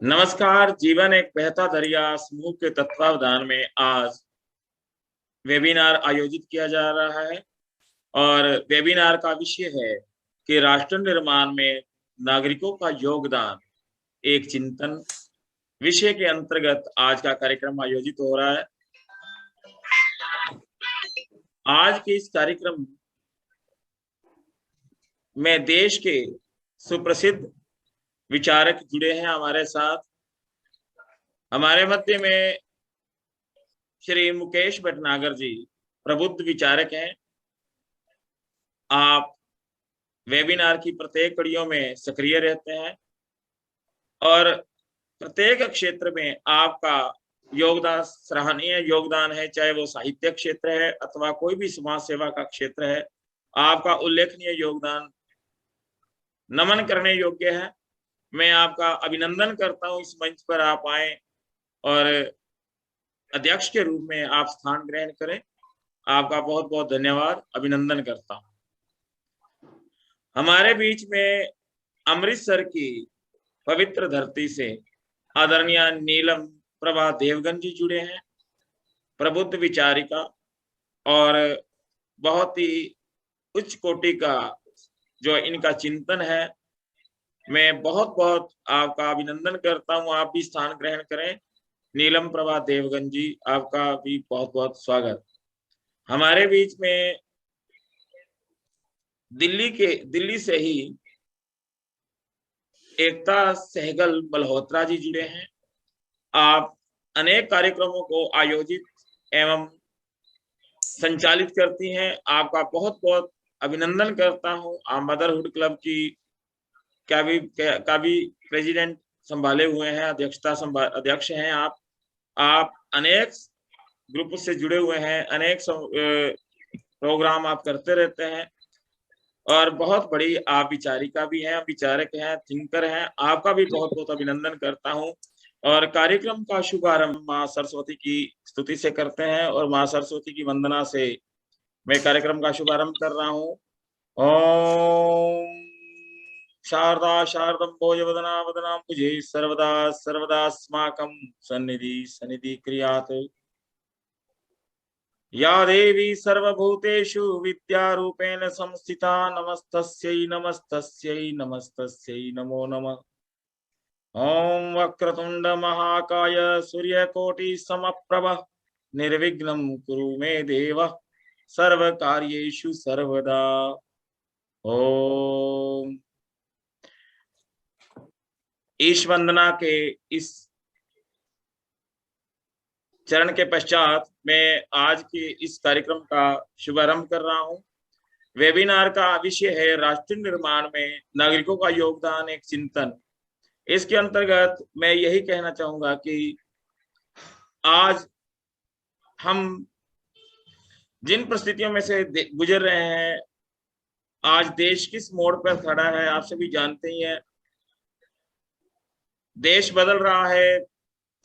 नमस्कार। जीवन एक बहता दरिया समूह के तत्वावधान में आज वेबिनार आयोजित किया जा रहा है और वेबिनार का विषय है कि राष्ट्र निर्माण में नागरिकों का योगदान एक चिंतन विषय के अंतर्गत आज का कार्यक्रम आयोजित हो रहा है। आज के इस कार्यक्रम में देश के सुप्रसिद्ध विचारक जुड़े हैं हमारे साथ। हमारे मध्य में श्री मुकेश भटनागर जी प्रबुद्ध विचारक हैं। आप वेबिनार की प्रत्येक कड़ियों में सक्रिय रहते हैं और प्रत्येक क्षेत्र में आपका योगदान सराहनीय योगदान है, चाहे वो साहित्य क्षेत्र है अथवा कोई भी समाज सेवा का क्षेत्र है। आपका उल्लेखनीय योगदान नमन करने योग्य है। मैं आपका अभिनंदन करता हूं, इस मंच पर आप आए और अध्यक्ष के रूप में आप स्थान ग्रहण करें। आपका बहुत बहुत धन्यवाद, अभिनंदन करता हूं। हमारे बीच में अमृतसर की पवित्र धरती से आदरणीय नीलम प्रभा देवगन जी जुड़े हैं, प्रबुद्ध विचारिका और बहुत ही उच्च कोटि का जो इनका चिंतन है। मैं बहुत बहुत आपका अभिनंदन करता हूं। आप भी स्थान ग्रहण करें। नीलम प्रभा देवगन जी, आपका भी बहुत बहुत स्वागत। हमारे बीच में दिल्ली से ही एकता सहगल मल्होत्रा जी जुड़े हैं। आप अनेक कार्यक्रमों को आयोजित एवं संचालित करती हैं। आपका बहुत बहुत अभिनंदन करता हूं। आप मदरहुड क्लब की का भी प्रेसिडेंट संभाले हुए हैं, अध्यक्ष हैं आप अनेक ग्रुप से जुड़े हुए हैं, अनेक प्रोग्राम आप करते रहते हैं और बहुत बड़ी आप विचारिका भी हैं, विचारक हैं, थिंकर हैं। आपका भी बहुत बहुत अभिनंदन करता हूं। और कार्यक्रम का शुभारंभ माँ सरस्वती की स्तुति से करते हैं और माँ सरस्वती की वंदना से मैं कार्यक्रम का शुभारंभ कर रहा हूं। ओम शारदा शारदं भोज वदना वदनाम्बुजे सर्वदा सर्वदास्माकं सन्निधि क्रियात्। या देवी सर्वभूतेषु विद्यारूपेण संस्थिता नमस्तस्यै नमो नमः। ओम वक्रतुंड महाकाय सूर्यकोटि समप्रभ निर्विघ्नं कुरु मे देव सर्वकार्येषु सर्वदा। ओम। ईश वंदना के इस चरण के पश्चात मैं आज के इस कार्यक्रम का शुभारंभ कर रहा हूं। वेबिनार का विषय है राष्ट्र निर्माण में नागरिकों का योगदान एक चिंतन। इसके अंतर्गत मैं यही कहना चाहूंगा कि आज हम जिन परिस्थितियों में से गुजर रहे हैं, आज देश किस मोड़ पर खड़ा है आप सभी जानते ही हैं। देश बदल रहा है,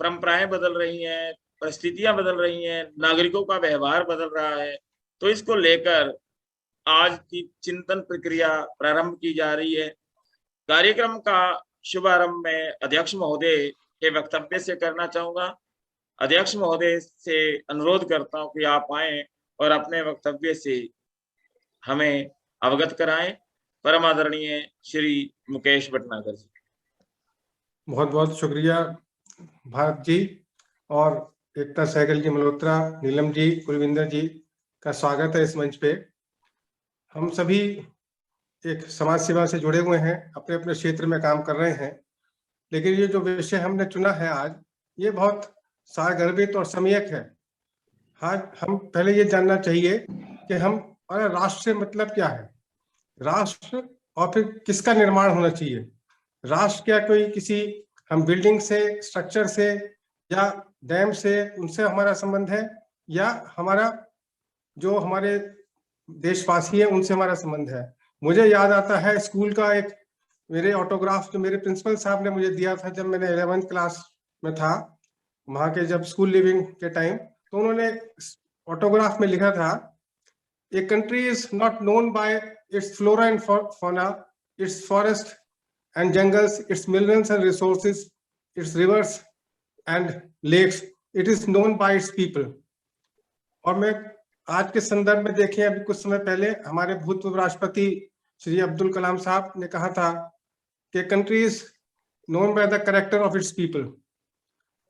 परंपराएं बदल रही हैं, परिस्थितियां बदल रही हैं, नागरिकों का व्यवहार बदल रहा है। तो इसको लेकर आज की चिंतन प्रक्रिया प्रारंभ की जा रही है। कार्यक्रम का शुभारंभ मैं अध्यक्ष महोदय के वक्तव्य से करना चाहूंगा। अध्यक्ष महोदय से अनुरोध करता हूं कि आप आए और अपने वक्तव्य से हमें अवगत कराएं। परम आदरणीय श्री मुकेश भटनागर जी। बहुत बहुत शुक्रिया भारत जी और एकता सहगल जी मल्होत्रा, नीलम जी, कुलविंदर जी का स्वागत है इस मंच पे। हम सभी एक समाज सेवा से जुड़े हुए हैं, अपने अपने क्षेत्र में काम कर रहे हैं, लेकिन ये जो विषय हमने चुना है आज, ये बहुत सारगर्भित और सम्यक है। हाँ, हम पहले ये जानना चाहिए कि हमारा राष्ट्र से मतलब क्या है, राष्ट्र और फिर किसका निर्माण होना चाहिए। राष्ट्र क्या कोई किसी हम बिल्डिंग से, स्ट्रक्चर से या डैम से उनसे हमारा संबंध है, या हमारा जो हमारे देशवासी है उनसे हमारा संबंध है। मुझे याद आता है स्कूल का एक मेरे ऑटोग्राफ जो मेरे प्रिंसिपल साहब ने मुझे दिया था जब मैंने 11th क्लास में था, वहां के जब स्कूल लिविंग के टाइम, तो उन्होंने ऑटोग्राफ में लिखा था, a country is not known by it's flora and fauna, it's forest and jungles, its minerals and resources, its rivers and lakes, it is known by its people. और मैं आज के संदर्भ में देखें, अभी कुछ समय पहले हमारे भूतपूर्व राष्ट्रपति श्री अब्दुल कलाम साहब ने कहा था कि country is known by the character of its people.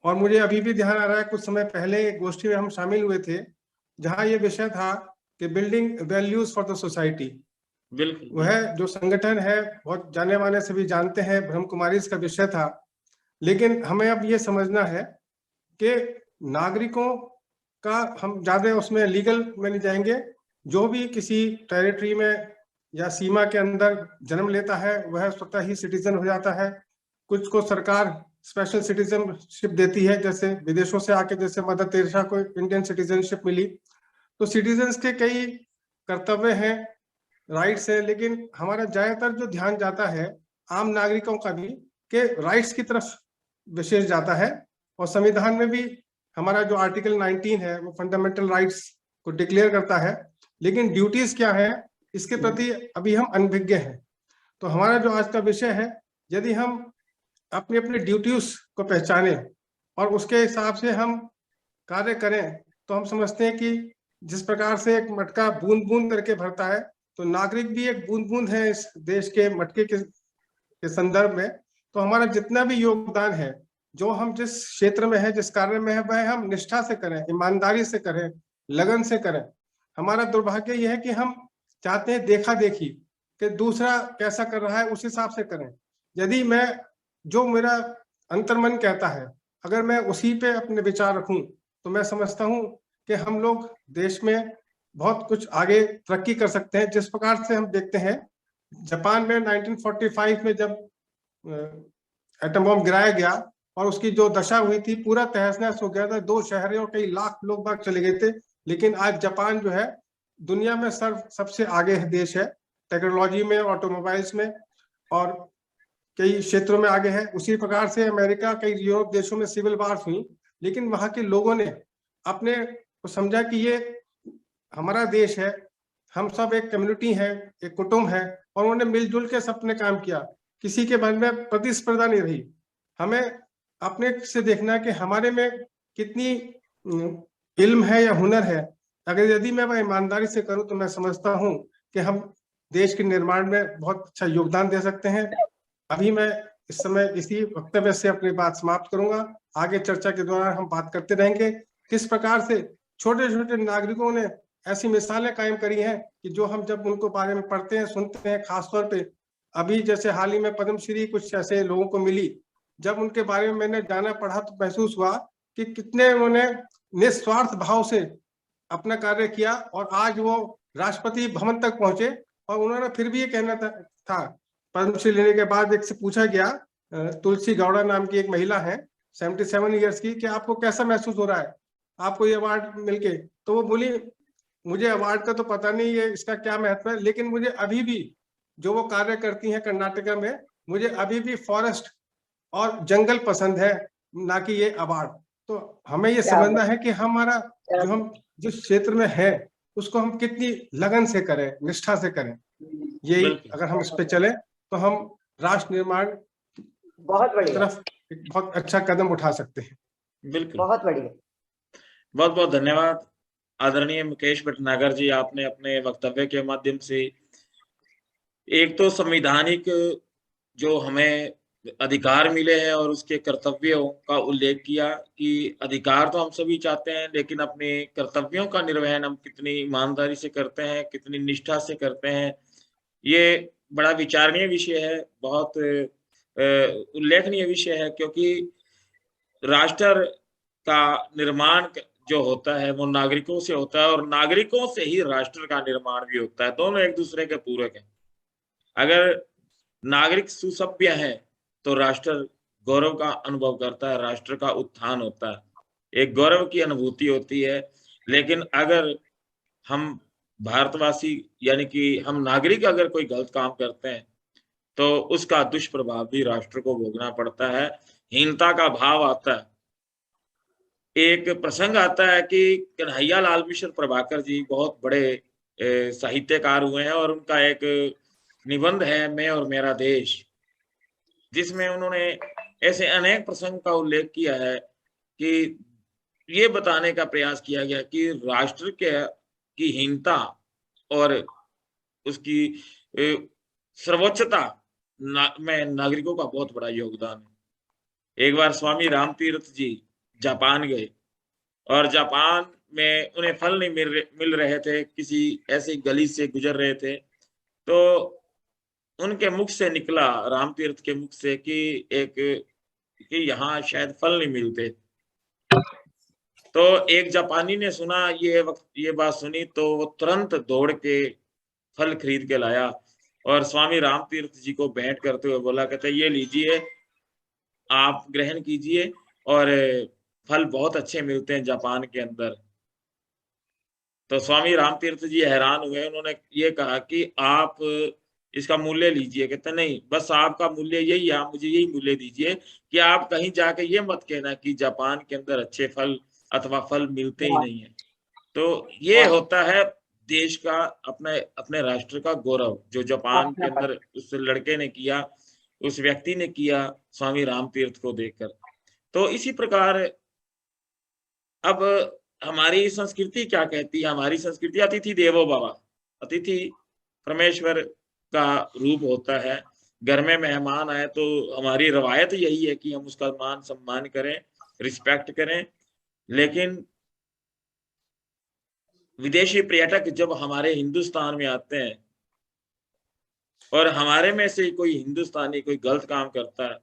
और मुझे अभी भी ध्यान आ रहा है, कुछ समय पहले एक गोष्ठी में हम शामिल हुए थे जहां ये विषय था कि building values for the society. वह जो संगठन है बहुत जाने माने सभी जानते हैं, ब्रह्म कुमारीज का विषय था। लेकिन हमें अब ये समझना है कि नागरिकों का, हम ज्यादा उसमें लीगल में नहीं जाएंगे, जो भी किसी टेरिटरी में या सीमा के अंदर जन्म लेता है वह स्वतः ही सिटीजन हो जाता है। कुछ को सरकार स्पेशल सिटीजनशिप देती है, जैसे विदेशों से आके जैसे मदर तेरेसा को इंडियन सिटीजनशिप मिली। तो सिटीजन्स के कई कर्तव्य हैं, राइट्स है, लेकिन हमारा ज्यादातर जो ध्यान जाता है आम नागरिकों का भी के राइट्स की तरफ विशेष जाता है। और संविधान में भी हमारा जो आर्टिकल 19 है वो फंडामेंटल राइट्स को डिक्लेयर करता है, लेकिन ड्यूटीज क्या है इसके प्रति अभी हम अनभिज्ञ हैं। तो हमारा जो आज का विषय है, यदि हम अपनी अपनी ड्यूटीज को पहचाने और उसके हिसाब से हम कार्य करें, तो हम समझते हैं कि जिस प्रकार से एक मटका बूंद बूंद करके भरता है, तो नागरिक भी एक बूंद बूंद है इस देश के मटके के संदर्भ में। तो हमारा जितना भी योगदान है, जो हम जिस क्षेत्र में है, जिस कार्य में है, वह हम निष्ठा से करें, ईमानदारी से करें, लगन से करें। हमारा दुर्भाग्य यह है कि हम चाहते हैं देखा देखी कि दूसरा कैसा कर रहा है उस हिसाब से करें। यदि मैं, जो मेरा अंतर्मन कहता है, अगर मैं उसी पे अपने विचार रखूं, तो मैं समझता हूं कि हम लोग देश में बहुत कुछ आगे तरक्की कर सकते हैं। जिस प्रकार से हम देखते हैं, जापान में 1945 में जब एटम बम गिराया गया और उसकी जो दशा हुई थी, पूरा तहस नहस हो गया था, 2 शहर और कई लाख लोग बाग चले गए थे। लेकिन आज जापान जो है दुनिया में सबसे आगे देश है, टेक्नोलॉजी में, ऑटोमोबाइल्स में और कई क्षेत्रों में आगे है। उसी प्रकार से अमेरिका, कई यूरोप देशों में सिविल वार्स हुई, लेकिन वहां के लोगों ने अपने को समझा कि ये हमारा देश है, हम सब एक कम्युनिटी है, एक कुटुंब है, और उन्होंने मिलजुल के सबने काम किया। किसी के मन में प्रतिस्पर्धा नहीं रही। हमें अपने से देखना है कि हमारे में कितनी इल्म है या हुनर है। अगर यदि मैं वह ईमानदारी से करूं, तो मैं समझता हूं कि हम देश के निर्माण में बहुत अच्छा योगदान दे सकते हैं। अभी मैं इस समय इसी वक्तव्य से अपनी बात समाप्त करूंगा। आगे चर्चा के दौरान हम बात करते रहेंगे किस प्रकार से छोटे छोटे नागरिकों ने ऐसी मिसालें कायम करी हैं कि जो हम जब उनको बारे में पढ़ते हैं, सुनते हैं, खासतौर पे अभी जैसे हाल ही में पद्मश्री कुछ ऐसे लोगों को मिली, जब उनके बारे में मैंने जाना, पढ़ा, तो महसूस हुआ कि कितने उन्होंने निस्वार्थ भाव से अपना कार्य किया और आज वो राष्ट्रपति भवन तक पहुंचे। और उन्होंने फिर भी ये कहना था पद्मश्री लेने के बाद, एक से पूछा गया, तुलसी गौड़ा नाम की एक महिला है 77 ईयर्स की, कि आपको कैसा महसूस हो रहा है आपको ये अवार्ड मिलके? तो वो बोली, मुझे अवार्ड का तो पता नहीं है इसका क्या महत्व है, लेकिन मुझे अभी भी जो वो कार्य करती हैं कर्नाटका में, मुझे अभी भी फॉरेस्ट और जंगल पसंद है, ना कि ये अवार्ड। तो हमें ये समझना है कि हमारा जो हम जिस क्षेत्र में है उसको हम कितनी लगन से करें, निष्ठा से करें। यही अगर हम इस पे चले तो हम राष्ट्र निर्माण बहुत बढ़िया तरफ एक बहुत अच्छा कदम उठा सकते हैं। बिल्कुल, बहुत बढ़िया, बहुत बहुत धन्यवाद आदरणीय मुकेश भटनागर जी। आपने अपने वक्तव्य के माध्यम से एक तो संवैधानिक जो हमें अधिकार मिले हैं और उसके कर्तव्यों का उल्लेख किया कि अधिकार तो हम सभी चाहते हैं, लेकिन अपने कर्तव्यों का निर्वहन हम कितनी ईमानदारी से करते हैं, कितनी निष्ठा से करते हैं, ये बड़ा विचारणीय विषय है, बहुत उल्लेखनीय विषय है। क्योंकि राष्ट्र का निर्माण जो होता है वो नागरिकों से होता है और नागरिकों से ही राष्ट्र का निर्माण भी होता है। दोनों एक दूसरे के पूरक हैं। अगर नागरिक सुसभ्य है तो राष्ट्र गौरव का अनुभव करता है, राष्ट्र का उत्थान होता है, एक गौरव की अनुभूति होती है। लेकिन अगर हम भारतवासी यानी कि हम नागरिक अगर कोई गलत काम करते हैं तो उसका दुष्प्रभाव भी राष्ट्र को भोगना पड़ता है, हीनता का भाव आता है। एक प्रसंग आता है कि कन्हैया लाल मिश्र प्रभाकर जी बहुत बड़े साहित्यकार हुए हैं और उनका एक निबंध है मैं और मेरा देश, जिसमें उन्होंने ऐसे अनेक प्रसंग का उल्लेख किया है कि ये बताने का प्रयास किया गया कि राष्ट्र की हीनता और उसकी सर्वोच्चता में नागरिकों का बहुत बड़ा योगदान है। एक बार स्वामी रामतीर्थ जी जापान गए और जापान में उन्हें फल नहीं मिल रहे थे, किसी ऐसी गली से गुजर रहे थे, तो उनके मुख से निकला, रामतीर्थ के मुख से, कि यहाँ शायद फल नहीं मिलते। तो एक जापानी ने सुना ये बात सुनी, तो वो तुरंत दौड़ के फल खरीद के लाया और स्वामी रामतीर्थ जी को भेंट करते हुए बोला, कहते ये लीजिए, आप ग्रहण कीजिए, और फल बहुत अच्छे मिलते हैं जापान के अंदर। तो स्वामी रामतीर्थ जी हैरान हुए, उन्होंने ये कहा कि आप इसका मूल्य लीजिए। कहते नहीं, बस आपका मूल्य यही है, आप मुझे यही मूल्य दीजिए कि आप कहीं जाके ये मत कहना कि जापान के अंदर अच्छे फल अथवा फल मिलते ही नहीं है। तो ये होता है देश का, अपने अपने राष्ट्र का गौरव, जो जापान के अंदर उस लड़के ने किया, उस व्यक्ति ने किया स्वामी रामतीर्थ को देखकर। तो इसी प्रकार अब हमारी संस्कृति क्या कहती है? हमारी संस्कृति अतिथि देवो भव, अतिथि परमेश्वर का रूप होता है। घर में मेहमान आए तो हमारी रवायत यही है कि हम उसका मान सम्मान करें, रिस्पेक्ट करें। लेकिन विदेशी पर्यटक जब हमारे हिंदुस्तान में आते हैं और हमारे में से कोई हिंदुस्तानी कोई गलत काम करता है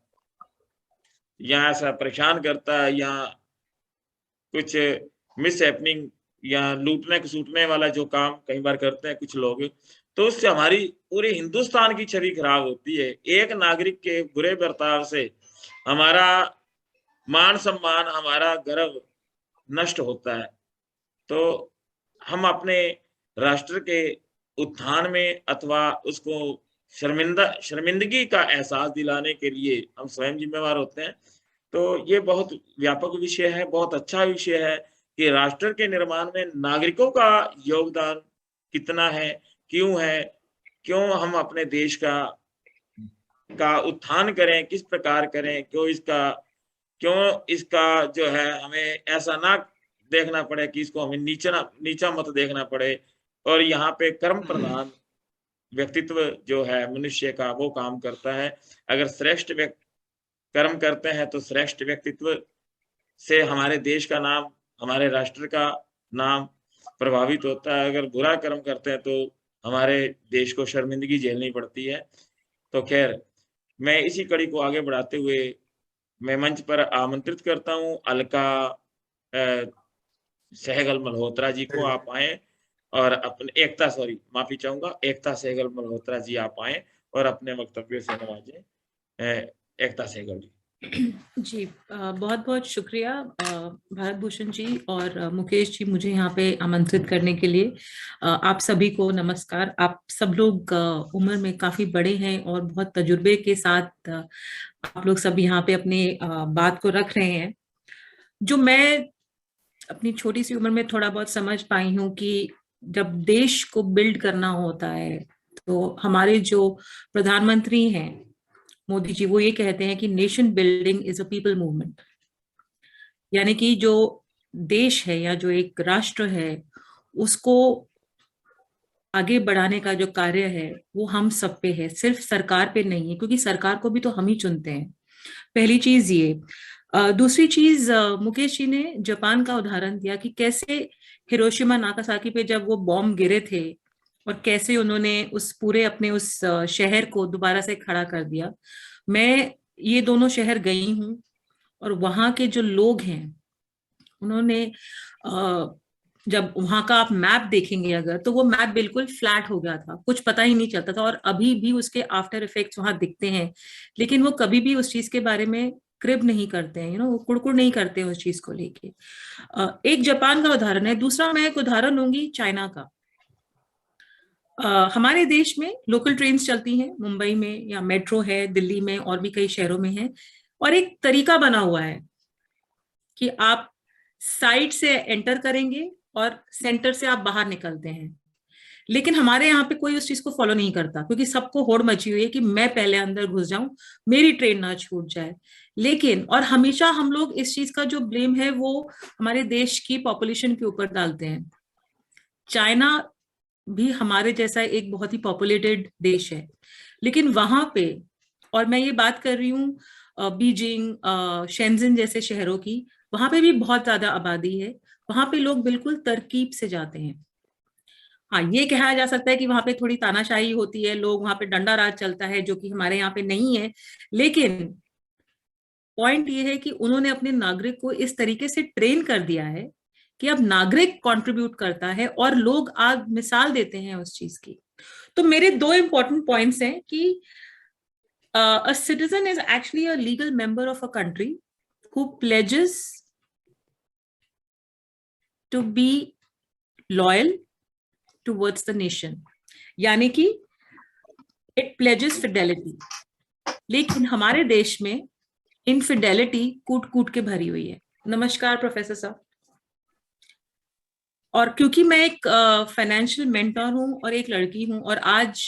या ऐसा परेशान करता है या कुछ मिस हैपनिंग या लूटने खसूटने वाला जो काम कई बार करते हैं कुछ लोग, तो उससे हमारी पूरे हिंदुस्तान की छवि खराब होती है। एक नागरिक के बुरे बर्ताव से हमारा मान सम्मान, हमारा गर्व नष्ट होता है। तो हम अपने राष्ट्र के उत्थान में अथवा उसको शर्मिंदगी का एहसास दिलाने के लिए हम स्वयं जिम्मेवार होते हैं। तो ये बहुत व्यापक विषय है, बहुत अच्छा विषय है कि राष्ट्र के निर्माण में नागरिकों का योगदान कितना है, क्यों हम अपने देश का उत्थान करें, किस प्रकार करें, क्यों इसका जो है हमें ऐसा ना देखना पड़े कि इसको हमें नीचा मत देखना पड़े। और यहाँ पे कर्म प्रधान व्यक्तित्व जो है मनुष्य का, वो काम करता है। अगर श्रेष्ठ कर्म करते हैं तो श्रेष्ठ व्यक्तित्व से हमारे देश का नाम, हमारे राष्ट्र का नाम प्रभावित होता है। अगर बुरा कर्म करते हैं तो हमारे देश को शर्मिंदगी झेलनी पड़ती है। तो खैर, मैं इसी कड़ी को आगे बढ़ाते हुए मैं मंच पर आमंत्रित करता हूँ अलका सहगल मल्होत्रा जी को। आप आए और अपने माफी चाहूंगा, एकता सहगल मल्होत्रा जी आप आए और अपने वक्तव्य से नवाजें। एकता सहगल जी। जी, बहुत बहुत शुक्रिया भारत भूषण जी और मुकेश जी, मुझे यहाँ पे आमंत्रित करने के लिए। आप सभी को नमस्कार। आप सब लोग उम्र में काफी बड़े हैं और बहुत तजुर्बे के साथ आप लोग सब यहाँ पे अपने बात को रख रहे हैं, जो मैं अपनी छोटी सी उम्र में थोड़ा बहुत समझ पाई हूँ कि जब देश को बिल्ड करना होता है तो हमारे जो प्रधानमंत्री हैं मोदी जी, वो ये कहते हैं कि nation building is a people movement. यानी कि जो देश है या जो एक राष्ट्र है उसको आगे बढ़ाने का जो कार्य है वो हम सब पे है, सिर्फ सरकार पे नहीं है, क्योंकि सरकार को भी तो हम ही चुनते हैं। पहली चीज ये। दूसरी चीज, मुकेश जी ने जापान का उदाहरण दिया कि कैसे हिरोशिमा नागासाकी पे जब वो बॉम्ब गिरे थे और कैसे उन्होंने उस पूरे अपने उस शहर को दोबारा से खड़ा कर दिया। मैं ये दोनों शहर गई हूँ और वहां के जो लोग हैं उन्होंने जब वहां का आप मैप देखेंगे अगर, तो वो मैप बिल्कुल फ्लैट हो गया था, कुछ पता ही नहीं चलता था, और अभी भी उसके आफ्टर इफेक्ट्स वहां दिखते हैं। लेकिन वो कभी भी उस चीज के बारे में क्रिब नहीं करते हैं, वो कुड़कुड़ नहीं करते हैं उस चीज को लेके। एक जापान का उदाहरण है। दूसरा मैं एक उदाहरण लूंगी चाइना का। हमारे देश में लोकल ट्रेन्स चलती हैं, मुंबई में या मेट्रो है, दिल्ली में और भी कई शहरों में है, और एक तरीका बना हुआ है कि आप साइड से एंटर करेंगे और सेंटर से आप बाहर निकलते हैं। लेकिन हमारे यहाँ पे कोई उस चीज को फॉलो नहीं करता, क्योंकि सबको होड़ मची हुई है कि मैं पहले अंदर घुस जाऊं, मेरी ट्रेन ना छूट जाए। लेकिन और हमेशा हम लोग इस चीज का जो ब्लेम है वो हमारे देश की पॉपुलेशन के ऊपर डालते हैं। चाइना भी हमारे जैसा एक बहुत ही पॉपुलेटेड देश है, लेकिन वहां पे, और मैं ये बात कर रही हूँ बीजिंग, शेंजन जैसे शहरों की, वहां पे भी बहुत ज्यादा आबादी है। वहां पे लोग बिल्कुल तरकीब से जाते हैं। हाँ, ये कहा जा सकता है कि वहां पे थोड़ी तानाशाही होती है, लोग वहां पे डंडा राज चलता है, जो कि हमारे यहाँ पे नहीं है। लेकिन पॉइंट ये है कि उन्होंने अपने नागरिक को इस तरीके से ट्रेन कर दिया है कि अब नागरिक कंट्रीब्यूट करता है और लोग आज मिसाल देते हैं उस चीज की। तो मेरे दो इंपॉर्टेंट पॉइंट्स हैं कि a citizen is actually a legal member of a country who pledges to be loyal towards the nation, यानी कि it pledges fidelity। लेकिन हमारे देश में इनफिडेलिटी कूट कूट के भरी हुई है। नमस्कार प्रोफेसर साहब। और क्योंकि मैं एक फाइनेंशियल मेंटर हूं और एक लड़की हूं, और आज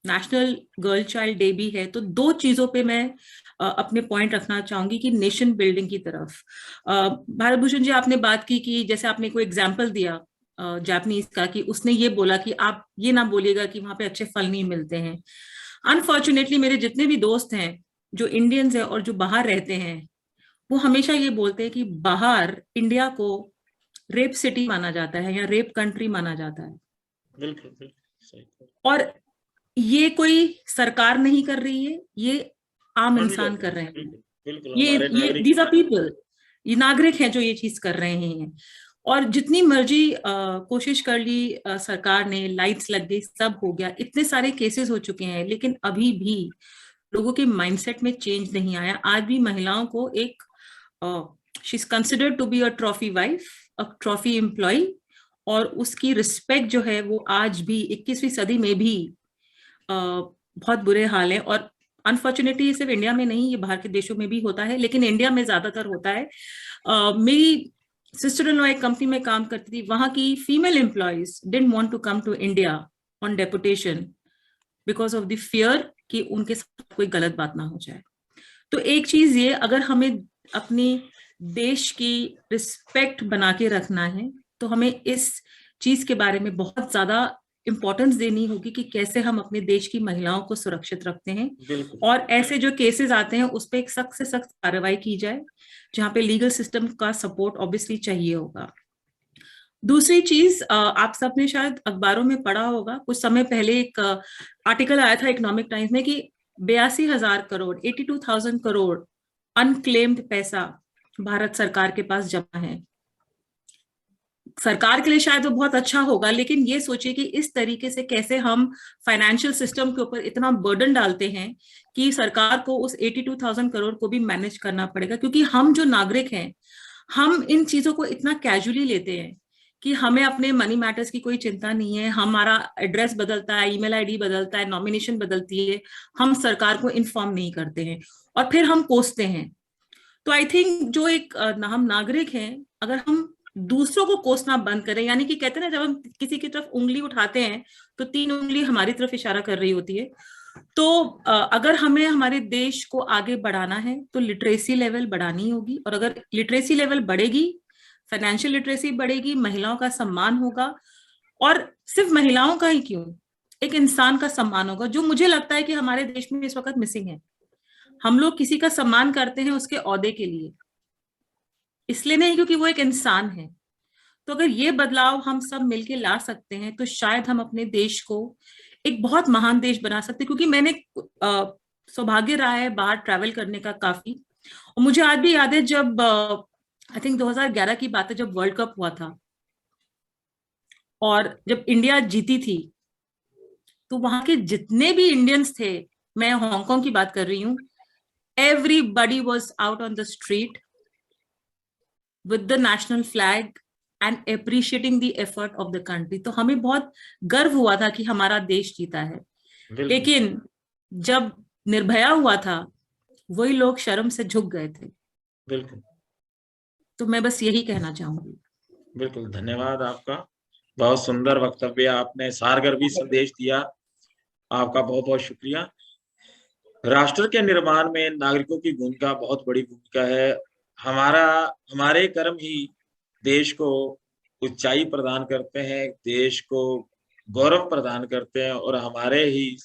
नेशनल गर्ल चाइल्ड डे भी है, तो दो चीजों पे मैं अपने पॉइंट रखना चाहूंगी कि नेशन बिल्डिंग की तरफ। भारत भूषण जी, आपने बात की कि जैसे आपने कोई एग्जांपल दिया जापानीज का, कि उसने ये बोला कि आप ये ना बोलिएगा कि वहां पे अच्छे फल नहीं मिलते हैं। अनफॉर्चुनेटली मेरे जितने भी दोस्त हैं जो इंडियंस हैं और जो बाहर रहते हैं, वो हमेशा ये बोलते हैं कि बाहर इंडिया को रेप सिटी माना जाता है या रेप कंट्री माना जाता है। बिल्कुल बिल्कुल सही। और ये कोई सरकार नहीं कर रही है, ये आम इंसान कर रहे हैं। बिल्कुल ये दीज आर पीपल, ये नागरिक हैं जो ये चीज कर रहे हैं। और जितनी मर्जी कोशिश कर ली सरकार ने, लाइट्स लग गई, सब हो गया, इतने सारे केसेस हो चुके हैं, लेकिन अभी भी लोगों के माइंडसेट में चेंज नहीं आया। आज भी महिलाओं को एक she is considered to be a trophy wife, a trophy employee, और उसकी रिस्पेक्ट जो है वो आज भी 21वीं सदी में भी बहुत बुरे हाल है। और अनफॉर्चुनेटली सिर्फ इंडिया में नहीं, ये बाहर के देशों में भी होता है, लेकिन इंडिया में ज्यादातर होता है। मेरी सिस्टर इन लॉ एक कंपनी में काम करती थी, वहां की female employees didn't want to come to India on deputation because of the fear कि उनके साथ कोई गलत बात ना हो जाए। तो एक चीज ये, अगर हमें अपनी देश की रिस्पेक्ट बना के रखना है तो हमें इस चीज के बारे में बहुत ज्यादा इंपॉर्टेंस देनी होगी कि कैसे हम अपने देश की महिलाओं को सुरक्षित रखते हैं। और ऐसे जो केसेस आते हैं उस पर एक सख्त से सख्त कार्रवाई की जाए, जहां पे लीगल सिस्टम का सपोर्ट ऑब्वियसली चाहिए होगा। दूसरी चीज, आप सबने शायद अखबारों में पढ़ा होगा, कुछ समय पहले एक आर्टिकल आया था इकोनॉमिक टाइम्स में कि 82,000 करोड़ 82,000 करोड़ अनक्लेम्ड पैसा भारत सरकार के पास जमा है। सरकार के लिए शायद वो बहुत अच्छा होगा, लेकिन ये सोचिए कि इस तरीके से कैसे हम फाइनेंशियल सिस्टम के ऊपर इतना बर्डन डालते हैं कि सरकार को उस 82,000 करोड़ को भी मैनेज करना पड़ेगा। क्योंकि हम जो नागरिक हैं, हम इन चीजों को इतना कैजुअली लेते हैं कि हमें अपने मनी मैटर्स की कोई चिंता नहीं है। हमारा एड्रेस बदलता है, ईमेल आईडी बदलता है, नॉमिनेशन बदलती है, हम सरकार को इन्फॉर्म नहीं करते हैं और फिर हम कोसते हैं। तो आई थिंक जो एक हम नागरिक हैं, अगर हम दूसरों को कोसना बंद करें, यानी कि कहते हैं ना, जब हम किसी की तरफ उंगली उठाते हैं तो 3 उंगली हमारी तरफ इशारा कर रही होती है। तो अगर हमें हमारे देश को आगे बढ़ाना है तो लिटरेसी लेवल बढ़ानी होगी, और अगर लिटरेसी लेवल बढ़ेगी, फाइनेंशियल लिटरेसी बढ़ेगी, महिलाओं का सम्मान होगा, और सिर्फ महिलाओं का ही क्यों, एक इंसान का सम्मान होगा, जो मुझे लगता है कि हमारे देश में इस वक्त मिसिंग है। हम लोग किसी का सम्मान करते हैं उसके ओहदे के लिए, इसलिए नहीं क्योंकि वो एक इंसान है। तो अगर ये बदलाव हम सब मिलके ला सकते हैं तो शायद हम अपने देश को एक बहुत महान देश बना सकते हैं। क्योंकि मैंने सौभाग्य रहा है बाहर ट्रैवल करने का काफी, और मुझे आज भी याद है जब आई थिंक 2011 की बात है, जब वर्ल्ड कप हुआ था और जब इंडिया जीती थी, तो वहां के जितने भी इंडियंस थे, मैं हांगकांग की बात कर रही हूँ, everybody was out on the street with the national flag and appreciating the effort of the country। तो हमें बहुत गर्व हुआ था कि हमारा देश जीता है। लेकिन जब निर्भया हुआ था, वही लोग शर्म से झुक गए थे। बिल्कुल। तो मैं बस यही कहना चाहूंगी। बिल्कुल, धन्यवाद आपका। बहुत सुंदर वक्तव्य, आपने सारगर्भी संदेश दिया, आपका बहुत बहुत शुक्रिया। राष्ट्र के निर्माण में नागरिकों की भूमिका बहुत बड़ी भूमिका है। हमारे कर्म ही देश को ऊंचाई प्रदान करते हैं, देश को गौरव प्रदान करते हैं, और हमारे ही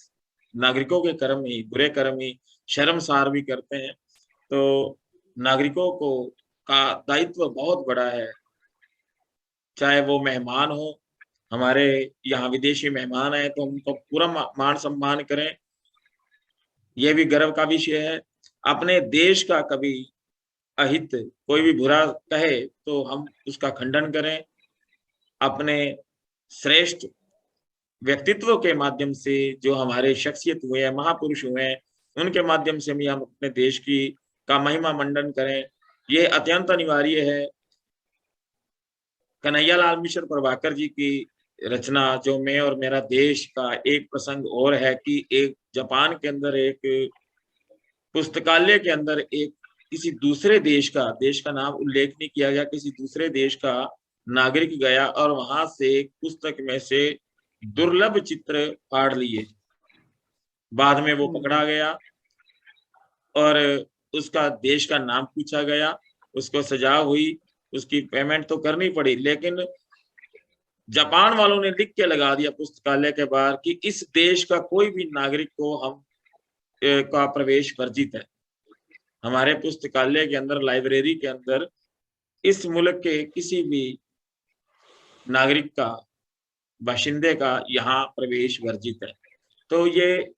नागरिकों के कर्म ही, बुरे कर्म ही शर्मसार भी करते हैं। तो नागरिकों को का दायित्व बहुत बड़ा है, चाहे वो मेहमान हो, हमारे यहाँ विदेशी मेहमान आए तो उनको पूरा मान सम्मान करें, ये भी गर्व का विषय है। अपने देश का कभी अहित कोई भी बुरा कहे तो हम उसका खंडन करें, अपने श्रेष्ठ व्यक्तित्व के माध्यम से जो हमारे शख्सियत हुए हैं, महापुरुष हुए हैं, उनके माध्यम से भी हम अपने देश की का महिमा मंडन करें, ये अत्यंत अनिवार्य है। कन्हैयालाल मिश्र प्रभाकर जी की रचना जो मैं और मेरा देश का एक प्रसंग और है कि एक जापान के अंदर एक पुस्तकालय के अंदर एक किसी दूसरे देश का नाम उल्लेख नहीं किया गया, किसी दूसरे देश का नागरिक गया और वहां से एक पुस्तक में से दुर्लभ चित्र फाड़ लिए। बाद में वो पकड़ा गया और उसका देश का नाम पूछा गया, उसको सजा हुई, उसकी पेमेंट तो करनी पड़ी, लेकिन जापान वालों ने लिख के लगा दिया पुस्तकालय के बाहर कि इस देश का कोई भी नागरिक को हम का प्रवेश वर्जित है। हमारे पुस्तकालय के अंदर, लाइब्रेरी के अंदर इस मुल्क के किसी भी नागरिक का, बाशिंदे का यहाँ प्रवेश वर्जित है। तो ये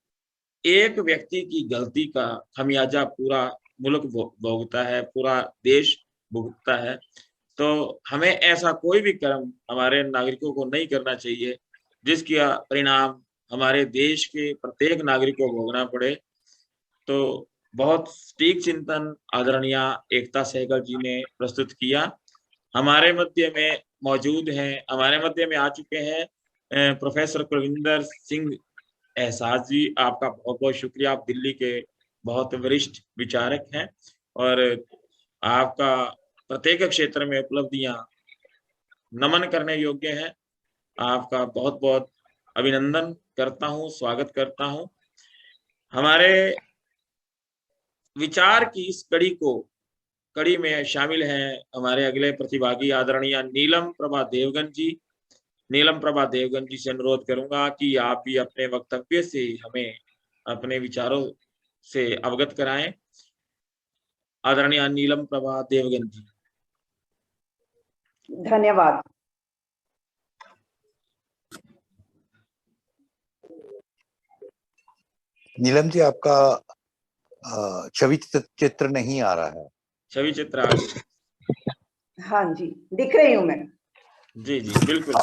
एक व्यक्ति की गलती का खमियाजा पूरा मुल्क भोगता है, पूरा देश भुगतता है। तो हमें ऐसा कोई भी कर्म हमारे नागरिकों को नहीं करना चाहिए जिसका परिणाम हमारे देश के प्रत्येक नागरिक को भोगना पड़े। तो बहुत सटीक चिंतन आदरणीय एकता सहगल जी ने प्रस्तुत किया। हमारे मध्य में मौजूद हैं, हमारे मध्य में आ चुके हैं प्रोफेसर कुलविंदर सिंह एहसास जी, आपका बहुत बहुत शुक्रिया। आप दिल्ली के बहुत वरिष्ठ विचारक हैं और आपका प्रत्येक क्षेत्र में उपलब्धियां नमन करने योग्य हैं। आपका बहुत बहुत अभिनंदन करता हूं, स्वागत करता हूं। हमारे विचार की इस कड़ी में शामिल हैं हमारे अगले प्रतिभागी आदरणीय नीलम प्रभा देवगन जी। नीलम प्रभा देवगन जी से अनुरोध करूंगा कि आप भी अपने वक्तव्य से हमें अपने विचारों से अवगत कराएं। आदरणीय नीलम प्रभा देवगन जी। धन्यवाद। नीलम जी, आपका छवि चित्र नहीं आ रहा है। छवि चित्र आ गई। हाँ जी, दिख रही हूँ मैं। जी जी बिल्कुल।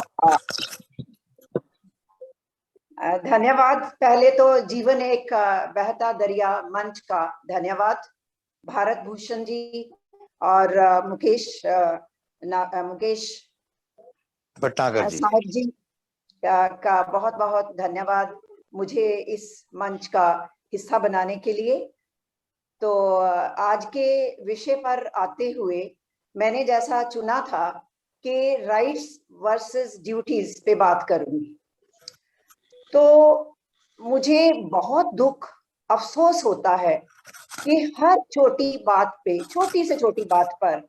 धन्यवाद। पहले तो जीवन एक बहता दरिया मंच का धन्यवाद भारत भूषण जी और मुकेश भटनागर जी साहब जी का बहुत बहुत धन्यवाद मुझे इस मंच का हिस्सा बनाने के लिए। तो आज के विषय पर आते हुए मैंने जैसा चुना था कि राइट्स वर्सेस ड्यूटीज पे बात करूंगी, तो मुझे बहुत दुख अफसोस होता है कि हर छोटी बात पे, छोटी से छोटी बात पर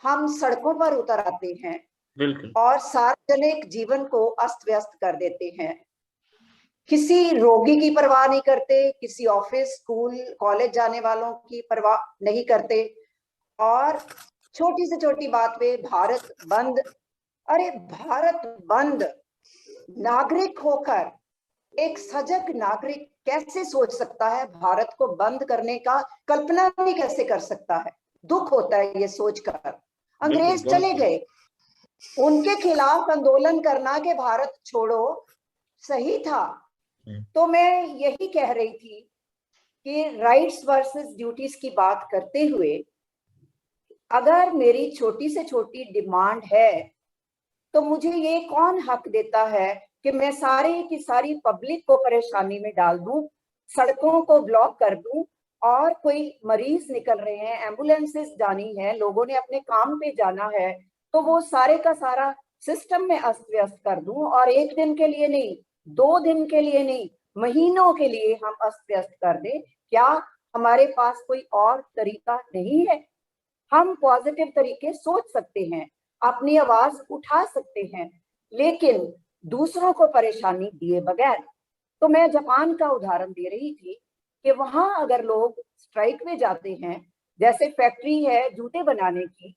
हम सड़कों पर उतर आते हैं बिल्कुल और सार्वजनिक जीवन को अस्त व्यस्त कर देते हैं। किसी रोगी की परवाह नहीं करते, किसी ऑफिस, स्कूल, कॉलेज जाने वालों की परवाह नहीं करते, और छोटी से छोटी बात पे भारत बंद। अरे भारत बंद, नागरिक होकर एक सजग नागरिक कैसे सोच सकता है भारत को बंद करने का? कल्पना भी कैसे कर सकता है? दुख होता है ये सोचकर। अंग्रेज चले गए, उनके खिलाफ आंदोलन करना कि भारत छोड़ो सही था। तो मैं यही कह रही थी कि राइट्स वर्सेस ड्यूटीज की बात करते हुए अगर मेरी छोटी से छोटी डिमांड है तो मुझे ये कौन हक देता है कि मैं सारी की सारी पब्लिक को परेशानी में डाल दूं, सड़कों को ब्लॉक कर दूं, और कोई मरीज निकल रहे हैं, एम्बुलेंसेस जानी है, लोगों ने अपने काम पे जाना है, तो वो सारे का सारा सिस्टम में अस्त व्यस्त कर दूं और एक दिन के लिए नहीं, 2 दिन के लिए नहीं, महीनों के लिए हम अस्त व्यस्त कर दें, क्या हमारे पास कोई और तरीका नहीं है? हम पॉजिटिव तरीके सोच सकते हैं, अपनी आवाज उठा सकते हैं, लेकिन दूसरों को परेशानी दिए बगैर। तो मैं जापान का उदाहरण दे रही थी कि वहां अगर लोग स्ट्राइक में जाते हैं, जैसे फैक्ट्री है जूते बनाने की,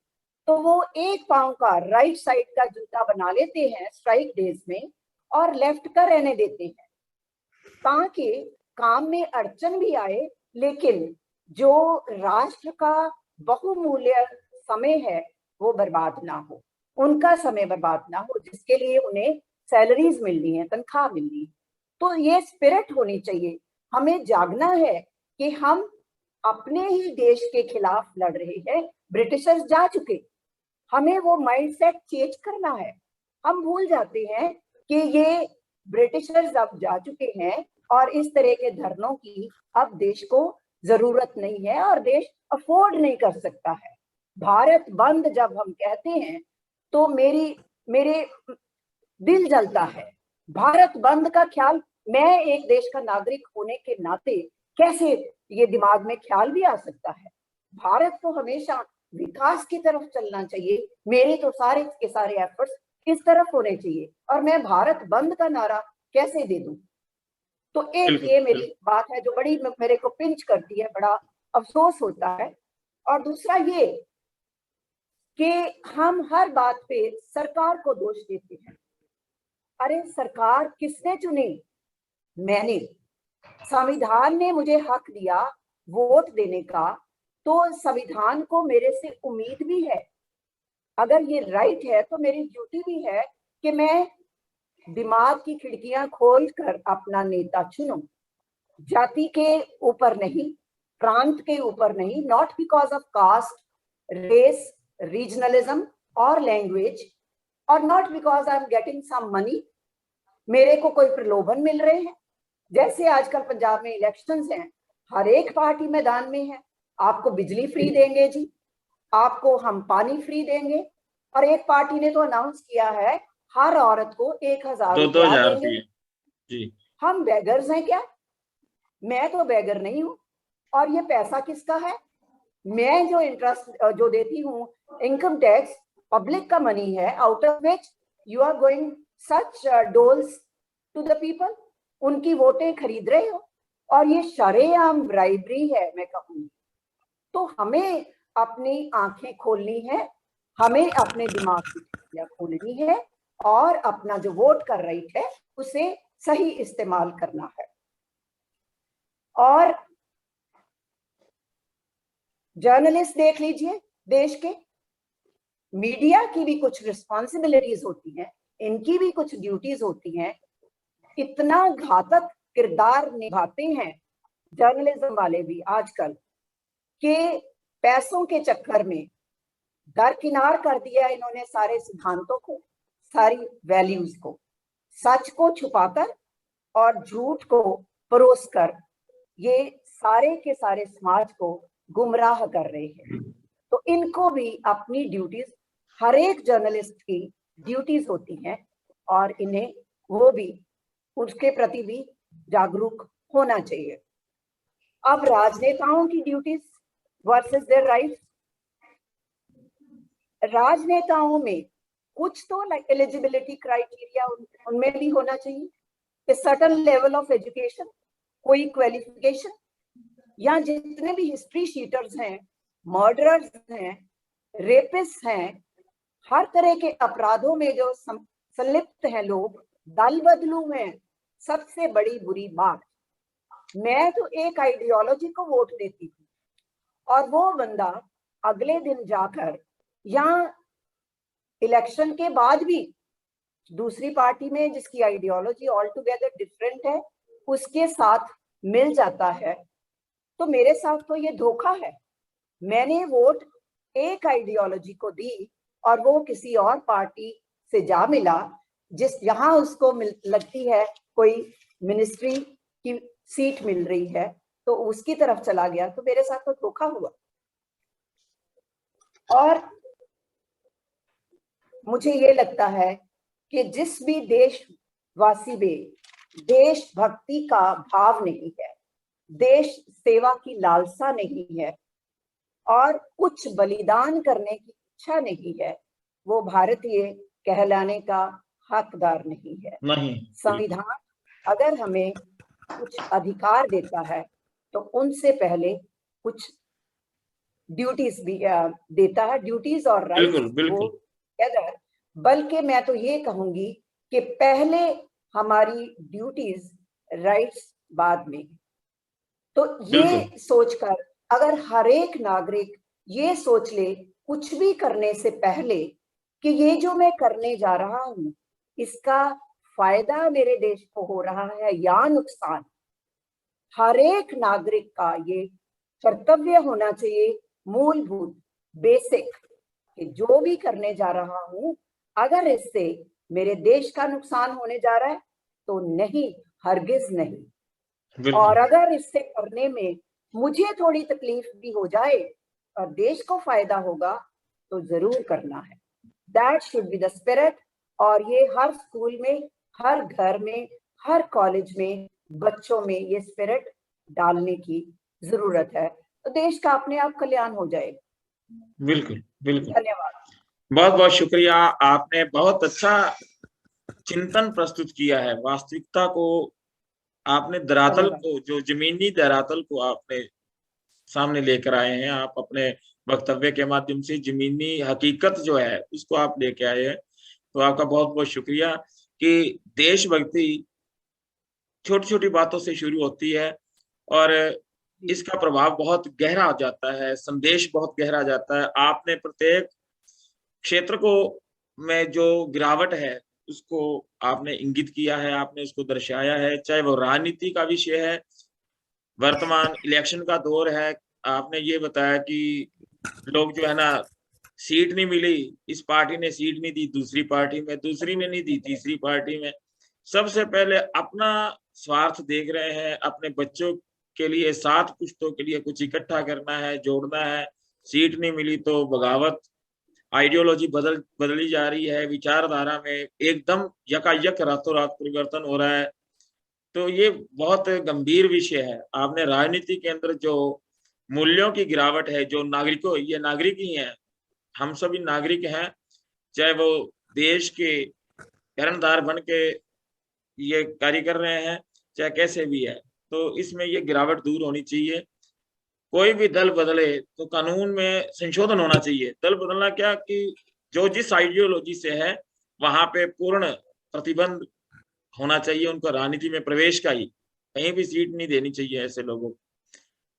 तो वो एक पांव का राइट साइड का जूता बना लेते हैं स्ट्राइक डेज में और लेफ्ट का रहने देते हैं, ताकि काम में अड़चन भी आए, लेकिन जो राष्ट्र का बहुमूल्य समय है वो बर्बाद ना हो, उनका समय बर्बाद ना हो, जिसके लिए उन्हें सैलरीज मिलनी है, तनख्वाह मिलनी है। तो ये स्पिरिट होनी चाहिए। हमें जागना है कि हम अपने ही देश के खिलाफ लड़ रहे हैं। ब्रिटिशर्स जा चुके, हमें वो माइंडसेट चेंज करना है। हम भूल जाते हैं कि ये ब्रिटिशर्स अब जा चुके हैं और इस तरह के धरनों की अब देश को जरूरत नहीं है और देश अफोर्ड नहीं कर सकता है। भारत बंद जब हम कहते हैं तो मेरे दिल जलता है। भारत बंद का ख्याल, मैं एक देश का नागरिक होने के नाते कैसे ये दिमाग में ख्याल भी आ सकता है? भारत को हमेशा विकास की तरफ चलना चाहिए। मेरे तो सारे के सारे एफर्ट्स इस तरफ होने चाहिए और मैं भारत बंद का नारा कैसे दे दूं? तो एक ये मेरी बात है जो बड़ी मेरे को पिंच करती है, बड़ा अफसोस होता है। और दूसरा ये कि हम हर बात पे सरकार को दोष देते हैं। अरे सरकार किसने चुनी? मैंने। संविधान ने मुझे हक दिया वोट देने का, तो संविधान को मेरे से उम्मीद भी है, अगर ये राइट है तो मेरी ड्यूटी भी है कि मैं दिमाग की खिड़कियां खोलकर अपना नेता चुनूं। जाति के ऊपर नहीं, प्रांत के ऊपर नहीं, not because of caste, race, regionalism और लैंग्वेज, और not because I am getting some money, मेरे को कोई प्रलोभन मिल रहे हैं। जैसे आजकल पंजाब में इलेक्शंस हैं, हर एक पार्टी मैदान में है, आपको बिजली फ्री देंगे जी, आपको हम पानी फ्री देंगे, और एक पार्टी ने तो अनाउंस किया है हर औरत को 1000 रुपया देंगे। जी। हम बेगर्स हैं क्या? मैं तो बेगर नहीं हूं। और ये पैसा किसका है? मैं जो इंटरेस्ट जो देती हूँ, इनकम टैक्स, पब्लिक का मनी है, out of which you are going such doles to the people, उनकी वोटें खरीद रहे हो, और ये शरेआम ब्राइबरी है मैं कहूंगी। तो हमें अपनी आंखें खोलनी है, हमें अपने दिमाग की खिड़कियां खोलनी है और अपना जो वोट का राइट है उसे सही इस्तेमाल करना है। और जर्नलिस्ट देख लीजिए, देश के मीडिया की भी कुछ रिस्पॉन्सिबिलिटीज होती हैं, इनकी भी कुछ ड्यूटीज होती हैं। इतना घातक किरदार निभाते हैं जर्नलिज्म वाले भी आजकल कि पैसों के चक्कर में दरकिनार कर दिया इन्होंने सारे सिद्धांतों को, सारी वैल्यूज को, सच को छुपाकर और झूठ को परोसकर ये सारे के सारे समाज को गुमराह कर रहे हैं। तो इनको भी अपनी ड्यूटीज, हर एक जर्नलिस्ट की ड्यूटीज होती हैं और इन्हें वो भी उसके प्रति भी जागरूक होना चाहिए। अब राजनेताओं की ड्यूटीज वर्सेस देयर राइट्स। राजनेताओं में कुछ तो एलिजिबिलिटी क्राइटेरिया उनमें भी होना चाहिए, a certain level of education, कोई क्वालिफिकेशन, या जितने भी हिस्ट्री शीटर्स हैं, मर्डरर्स हैं, रेपिस्ट हैं, हर तरह के अपराधों में जो संलिप्त हैं लोग, दल बदलू हैं। सबसे बड़ी बुरी बात, मैं तो एक आइडियोलॉजी को वोट देती हूँ और वो बंदा अगले दिन जाकर या इलेक्शन के बाद भी दूसरी पार्टी में जिसकी आइडियोलॉजी ऑल टुगेदर डिफरेंट है उसके साथ मिल जाता है, तो मेरे साथ तो ये धोखा है। मैंने वोट एक आइडियोलॉजी को दी और वो किसी और पार्टी से जा मिला, जिस यहाँ उसको लगती है कोई मिनिस्ट्री की सीट मिल रही है तो उसकी तरफ चला गया, तो मेरे साथ तो धोखा हुआ। और मुझे ये लगता है कि जिस भी देशवासी में देशभक्ति का भाव नहीं है, देश सेवा की लालसा नहीं है और कुछ बलिदान करने की इच्छा नहीं है, वो भारतीय कहलाने का हकदार नहीं है। नहीं, संविधान अगर हमें कुछ अधिकार देता है तो उनसे पहले कुछ ड्यूटीज भी देता है, ड्यूटीज और बिल्कुल राइट्स बिल्कुल वो अगर, बल्कि मैं तो ये कहूंगी कि पहले हमारी ड्यूटीज, राइट्स बाद में। तो ये बिल्कुल सोचकर अगर हर एक नागरिक ये सोच ले कुछ भी करने से पहले कि ये जो मैं करने जा रहा हूं इसका फायदा मेरे देश को हो रहा है या नुकसान, हर एक नागरिक का ये कर्तव्य होना चाहिए, मूलभूत बेसिक, कि जो भी करने जा रहा हूं अगर इससे मेरे देश का नुकसान होने जा रहा है तो नहीं, हरगिज नहीं। बिल्कुल और अगर इससे करने में मुझे थोड़ी तकलीफ भी हो जाए और देश को फायदा होगा तो जरूर करना है। That should be the spirit. और ये हर स्कूल में, हर घर में, हर कॉलेज में बच्चों में ये स्पिरिट डालने की जरूरत है, तो देश का अपने आप कल्याण हो जाएगा। बिल्कुल बिल्कुल। धन्यवाद। बहुत बहुत शुक्रिया, आपने बहुत अच्छा चिंतन प्रस्तुत किया है। वास्तविकता को आपने धरातल को, जो जमीनी धरातल को आपने सामने लेकर आए हैं। आप अपने वक्तव्य के माध्यम से जमीनी हकीकत जो है उसको आप लेके आए हैं, तो आपका बहुत बहुत शुक्रिया। कि देशभक्ति छोटी छोटी बातों से शुरू होती है और इसका प्रभाव बहुत गहरा हो जाता है, संदेश बहुत गहरा जाता है। आपने प्रत्येक क्षेत्र को में जो गिरावट है उसको आपने इंगित किया है, आपने उसको दर्शाया है, चाहे वो राजनीति का विषय है, वर्तमान इलेक्शन का दौर है। आपने ये बताया कि लोग जो है ना, सीट नहीं मिली, इस पार्टी ने सीट नहीं दी दूसरी पार्टी में, दूसरी ने नहीं दी तीसरी पार्टी में। सबसे पहले अपना स्वार्थ देख रहे हैं, अपने बच्चों के लिए, 7 पुश्तों के लिए कुछ इकट्ठा करना है, जोड़ना है। सीट नहीं मिली तो बगावत, आइडियोलॉजी बदली जा रही है, विचारधारा में एकदम यकायक रातों रात परिवर्तन हो रहा है। तो ये बहुत गंभीर विषय है। आपने राजनीति के अंदर जो मूल्यों की गिरावट है, जो नागरिकों, ये नागरिक ही हैं, हम सभी नागरिक हैं, चाहे वो देश के कर्णधार बन के ये कार्य कर रहे हैं, चाहे कैसे भी है, तो इसमें ये गिरावट दूर होनी चाहिए। कोई भी दल बदले तो कानून में संशोधन होना चाहिए। दल बदलना क्या कि जो जिस आइडियोलॉजी से है वहां पे पूर्ण प्रतिबंध होना चाहिए उनको, राजनीति में प्रवेश का ही, कहीं भी सीट नहीं देनी चाहिए ऐसे लोगों को।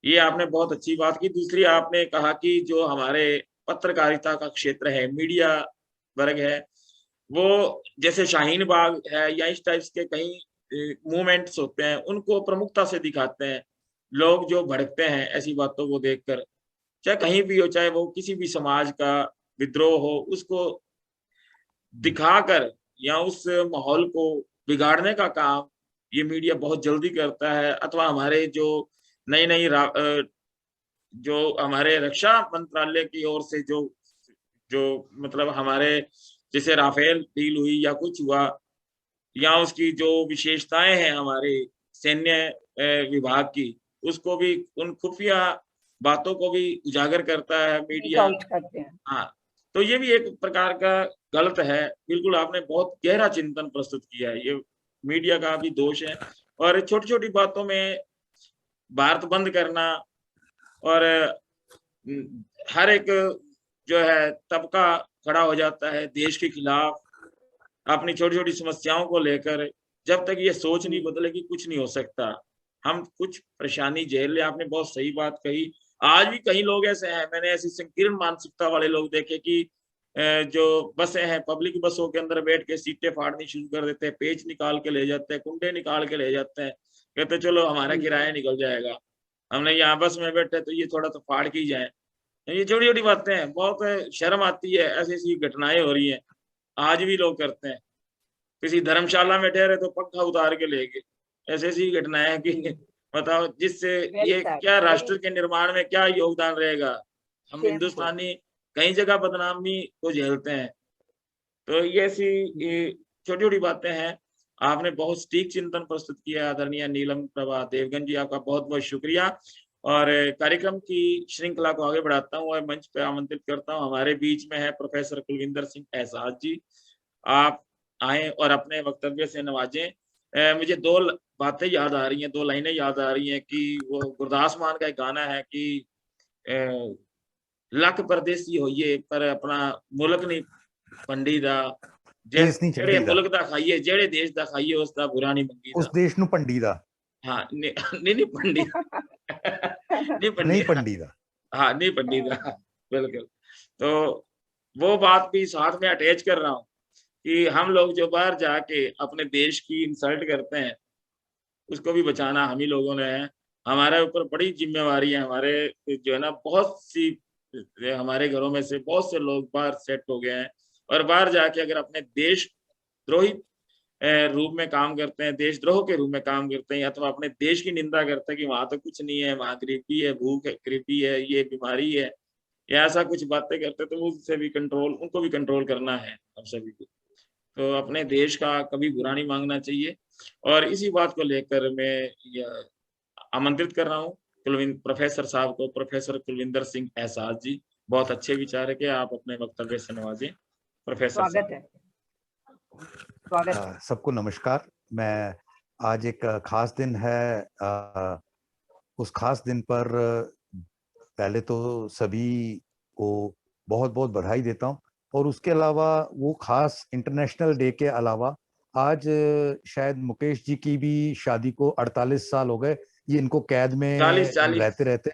ये आपने बहुत अच्छी बात की। दूसरी आपने कहा कि जो हमारे पत्रकारिता का क्षेत्र है, मीडिया वर्ग है, वो जैसे शाहीन बाग है या इस टाइप्स के कई मूवमेंट्स होते हैं, उनको प्रमुखता से दिखाते हैं। लोग जो भड़कते हैं ऐसी बातों को देखकर, चाहे कहीं भी हो, चाहे वो किसी भी समाज का विद्रोह हो, उसको दिखाकर या उस माहौल को बिगाड़ने का काम ये मीडिया बहुत जल्दी करता है। अथवा हमारे जो नई नई जो हमारे रक्षा मंत्रालय की ओर से जो जो मतलब हमारे जैसे राफेल डील हुई या कुछ हुआ, या उसकी जो विशेषताएं हैं हमारे सैन्य विभाग की, उसको भी, उन खुफिया बातों को भी उजागर करता है मीडिया। आउट करते हैं। हाँ, तो ये भी एक प्रकार का गलत है। बिल्कुल आपने बहुत गहरा चिंतन प्रस्तुत किया है, ये मीडिया का भी दोष है। और छोटी छोटी बातों में भारत बंद करना, और हर एक जो है तबका खड़ा हो जाता है देश के खिलाफ अपनी छोटी छोटी समस्याओं को लेकर। जब तक ये सोच नहीं बदलेगी कुछ नहीं हो सकता। हम कुछ परेशानी झेल ले, आपने बहुत सही बात कही। आज भी कई लोग ऐसे हैं, मैंने ऐसी संकीर्ण मानसिकता वाले लोग देखे कि जो बसें हैं, पब्लिक बसों के अंदर बैठ के सीटें फाड़नी शुरू कर देते हैं, पेच निकाल के ले जाते हैं, कुंडे निकाल के ले जाते हैं, कहते चलो हमारा किराया निकल जाएगा, हमने यहाँ बस में बैठे तो ये थोड़ा तो फाड़ के ही जाए। ये छोटी छोटी बातें हैं, बहुत शर्म आती है, ऐसी ऐसी घटनाएं हो रही हैं, आज भी लोग करते हैं। किसी धर्मशाला में ठहरे तो पंखा उतार के ले गए, ऐसी ऐसी घटनाएं हैं कि बताओ, जिससे ये क्या राष्ट्र के निर्माण में क्या योगदान रहेगा। हम हिंदुस्तानी कई जगह बदनामी को झेलते हैं। तो ये ऐसी छोटी छोटी बातें हैं। आपने बहुत सटीक चिंतन प्रस्तुत किया आदरणीय नीलम प्रभा देवगन जी, आपका बहुत बहुत शुक्रिया। और कार्यक्रम की श्रृंखला को आगे बढ़ाता हूँ और मंच पे आमंत्रित करता हूँ। हमारे बीच में है प्रोफेसर कुलविंदर सिंह एहसास जी। आप आए और अपने वक्तव्य से नवाजें। मुझे दो बातें याद आ रही हैं, दो लाइनें याद आ रही हैं कि वो गुरदास मान का एक गाना है कि लख परदेसी होइए पर अपना मुल्क नहीं पंडी दा, देश नहीं ਜਿਹੜੇ छड्डी दा, ਮੁਲਕ ਦਾ ਖਾਈਏ, ਜਿਹੜੇ ਦੇਸ਼ ਦਾ ਖਾਈਏ ਉਸ ਦਾ ਬੁਰਾ ਨਹੀਂ उस ਮੰਗੀਦਾ। देश नू पंडी दा, हाँ, नहीं पंडी नहीं पंडी, नहीं पंडी दा। हाँ नहीं पंडी दा, बिल्कुल। तो वो बात भी साथ में अटैच कर रहा हूँ कि हम लोग जो बाहर जाके अपने देश की इंसल्ट करते हैं, उसको भी बचाना हम ही लोगों ने है। हमारे ऊपर बड़ी जिम्मेवारी है। हमारे जो है ना बहुत सी हमारे घरों में से बहुत से लोग बाहर सेट हो गए हैं और बाहर जाके अगर अपने देशद्रोही रूप में काम करते हैं, देशद्रोह के रूप में काम करते हैं, अथवा अपने देश की निंदा करते हैं कि वहां तो कुछ नहीं है, वहां गरीबी है, भूख है, गरीबी है, ये बीमारी है, या ऐसा कुछ बातें करते हैं, तो उससे भी कंट्रोल, उनको भी कंट्रोल करना है हम सभी को। तो अपने देश का कभी बुरा नहीं मांगना चाहिए। और इसी बात को लेकर मैं आमंत्रित कर रहा हूँ प्रोफेसर साहब को, प्रोफेसर कुलविंदर सिंह एहसास जी। बहुत अच्छे विचार है कि आप अपने वक्तव्य से नवाजें प्रोफेसर साहब। स्वागत है, स्वागत है। सबको नमस्कार। मैं आज एक खास दिन है, उस खास दिन पर पहले तो सभी को बहुत बहुत बधाई देता हूँ। और उसके अलावा वो खास इंटरनेशनल डे के अलावा आज शायद मुकेश जी की भी शादी को 48 साल हो गए, ये इनको कैद में 40 रहते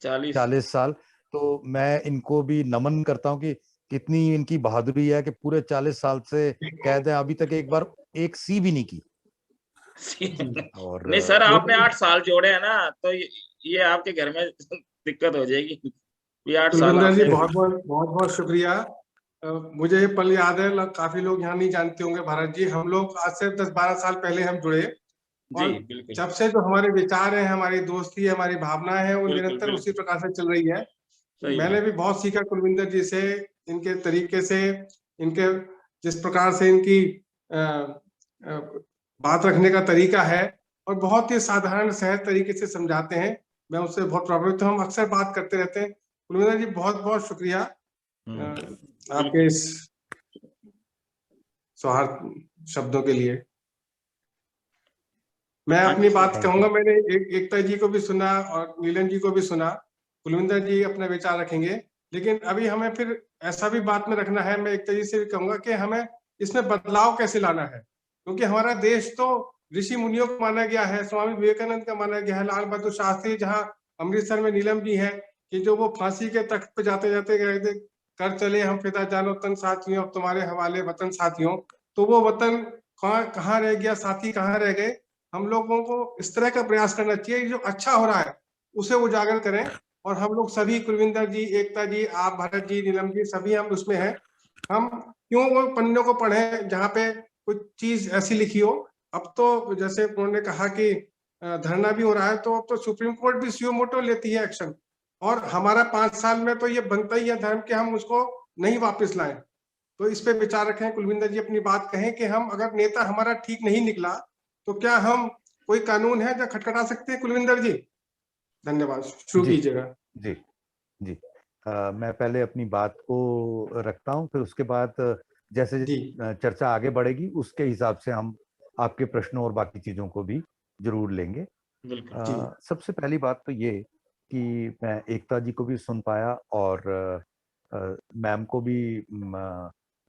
40 साल। तो मैं इनको भी नमन करता हूँ कि कितनी इनकी बहादुरी है कि पूरे 40 साल से कैद है, अभी तक एक बार एक सी भी नहीं की। और नहीं सर, आपने 8 साल जोड़े हैं ना, तो ये आपके घर में दिक्कत हो जाएगी। ये 8 साल कुलविंदर जी आपने बहुत बहुत शुक्रिया। मुझे ये पल याद है, काफी लोग यहाँ नहीं जानते होंगे भारत जी, हम लोग आज से 10-12 साल पहले हम जुड़े जी, और बिल्कुल जब से जो हमारे विचार है, हमारी दोस्ती है, हमारी भावना है, वो बिल्कुल निरंतर बिल्कुल उसी प्रकार से चल रही है। सही मैंने बात। भी बहुत सीखा कुलविंदर जी से, इनके तरीके से, इनके जिस प्रकार से इनकी बात रखने का तरीका है और बहुत ही साधारण सहज तरीके से समझाते हैं। मैं उससे बहुत प्रभावित हूँ, हम अक्सर बात करते रहते हैं। कुलविंदर जी बहुत बहुत शुक्रिया आपके इस सौहार्द शब्दों के लिए। मैं हाँ अपनी जी, बात thank कहूंगा। मैंने एकता जी को भी सुना और नीलम जी को भी सुना। कुलविंदर जी अपने विचार रखेंगे, लेकिन अभी हमें फिर ऐसा भी बात में रखना है। मैं एकता जी से भी कहूंगा कि हमें इसमें बदलाव कैसे लाना है, क्योंकि हमारा देश तो ऋषि मुनियों को माना गया है, स्वामी विवेकानंद का माना गया है, लाल बहादुर शास्त्री, जहाँ अमृतसर में नीलम जी है कि जो वो फांसी के तख्त पे जाते जाते गए थे, कर चले हम फिदा जानो तन साथियों, अब तुम्हारे हवाले वतन साथियों। तो वो वतन कहाँ रह गया, साथी कहाँ रह गए। हम लोगों को इस तरह का प्रयास करना चाहिए, जो अच्छा हो रहा है उसे उजागर करें। और हम लोग सभी, कुलविंदर जी, एकता जी, आप, भरत जी, नीलम जी, सभी हम उसमें हैं। हम क्यों वो पन्नों को पढ़े जहाँ पे कुछ चीज ऐसी लिखी हो। अब तो जैसे उन्होंने कहा कि धरना भी हो रहा है, तो अब तो सुप्रीम कोर्ट भी सुओ मोटो लेती है एक्शन, और हमारा 5 साल में तो ये बनता ही है धर्म के हम उसको नहीं वापस लाएं। तो इस पे विचार रखें। कुलविंदर जी अपनी बात कहें कि हम अगर नेता हमारा ठीक नहीं निकला तो क्या हम कोई कानून है जो खटखटा सकते हैं। कुलविंदर जी धन्यवाद, शुरू कीजिएगा। जी जी। मैं पहले अपनी बात को रखता हूँ, फिर उसके बाद जैसे चर्चा आगे बढ़ेगी उसके हिसाब से हम आपके प्रश्नों और बाकी चीजों को भी जरूर लेंगे। सबसे पहली बात तो ये कि मैं एकता जी को भी सुन पाया और मैम को भी,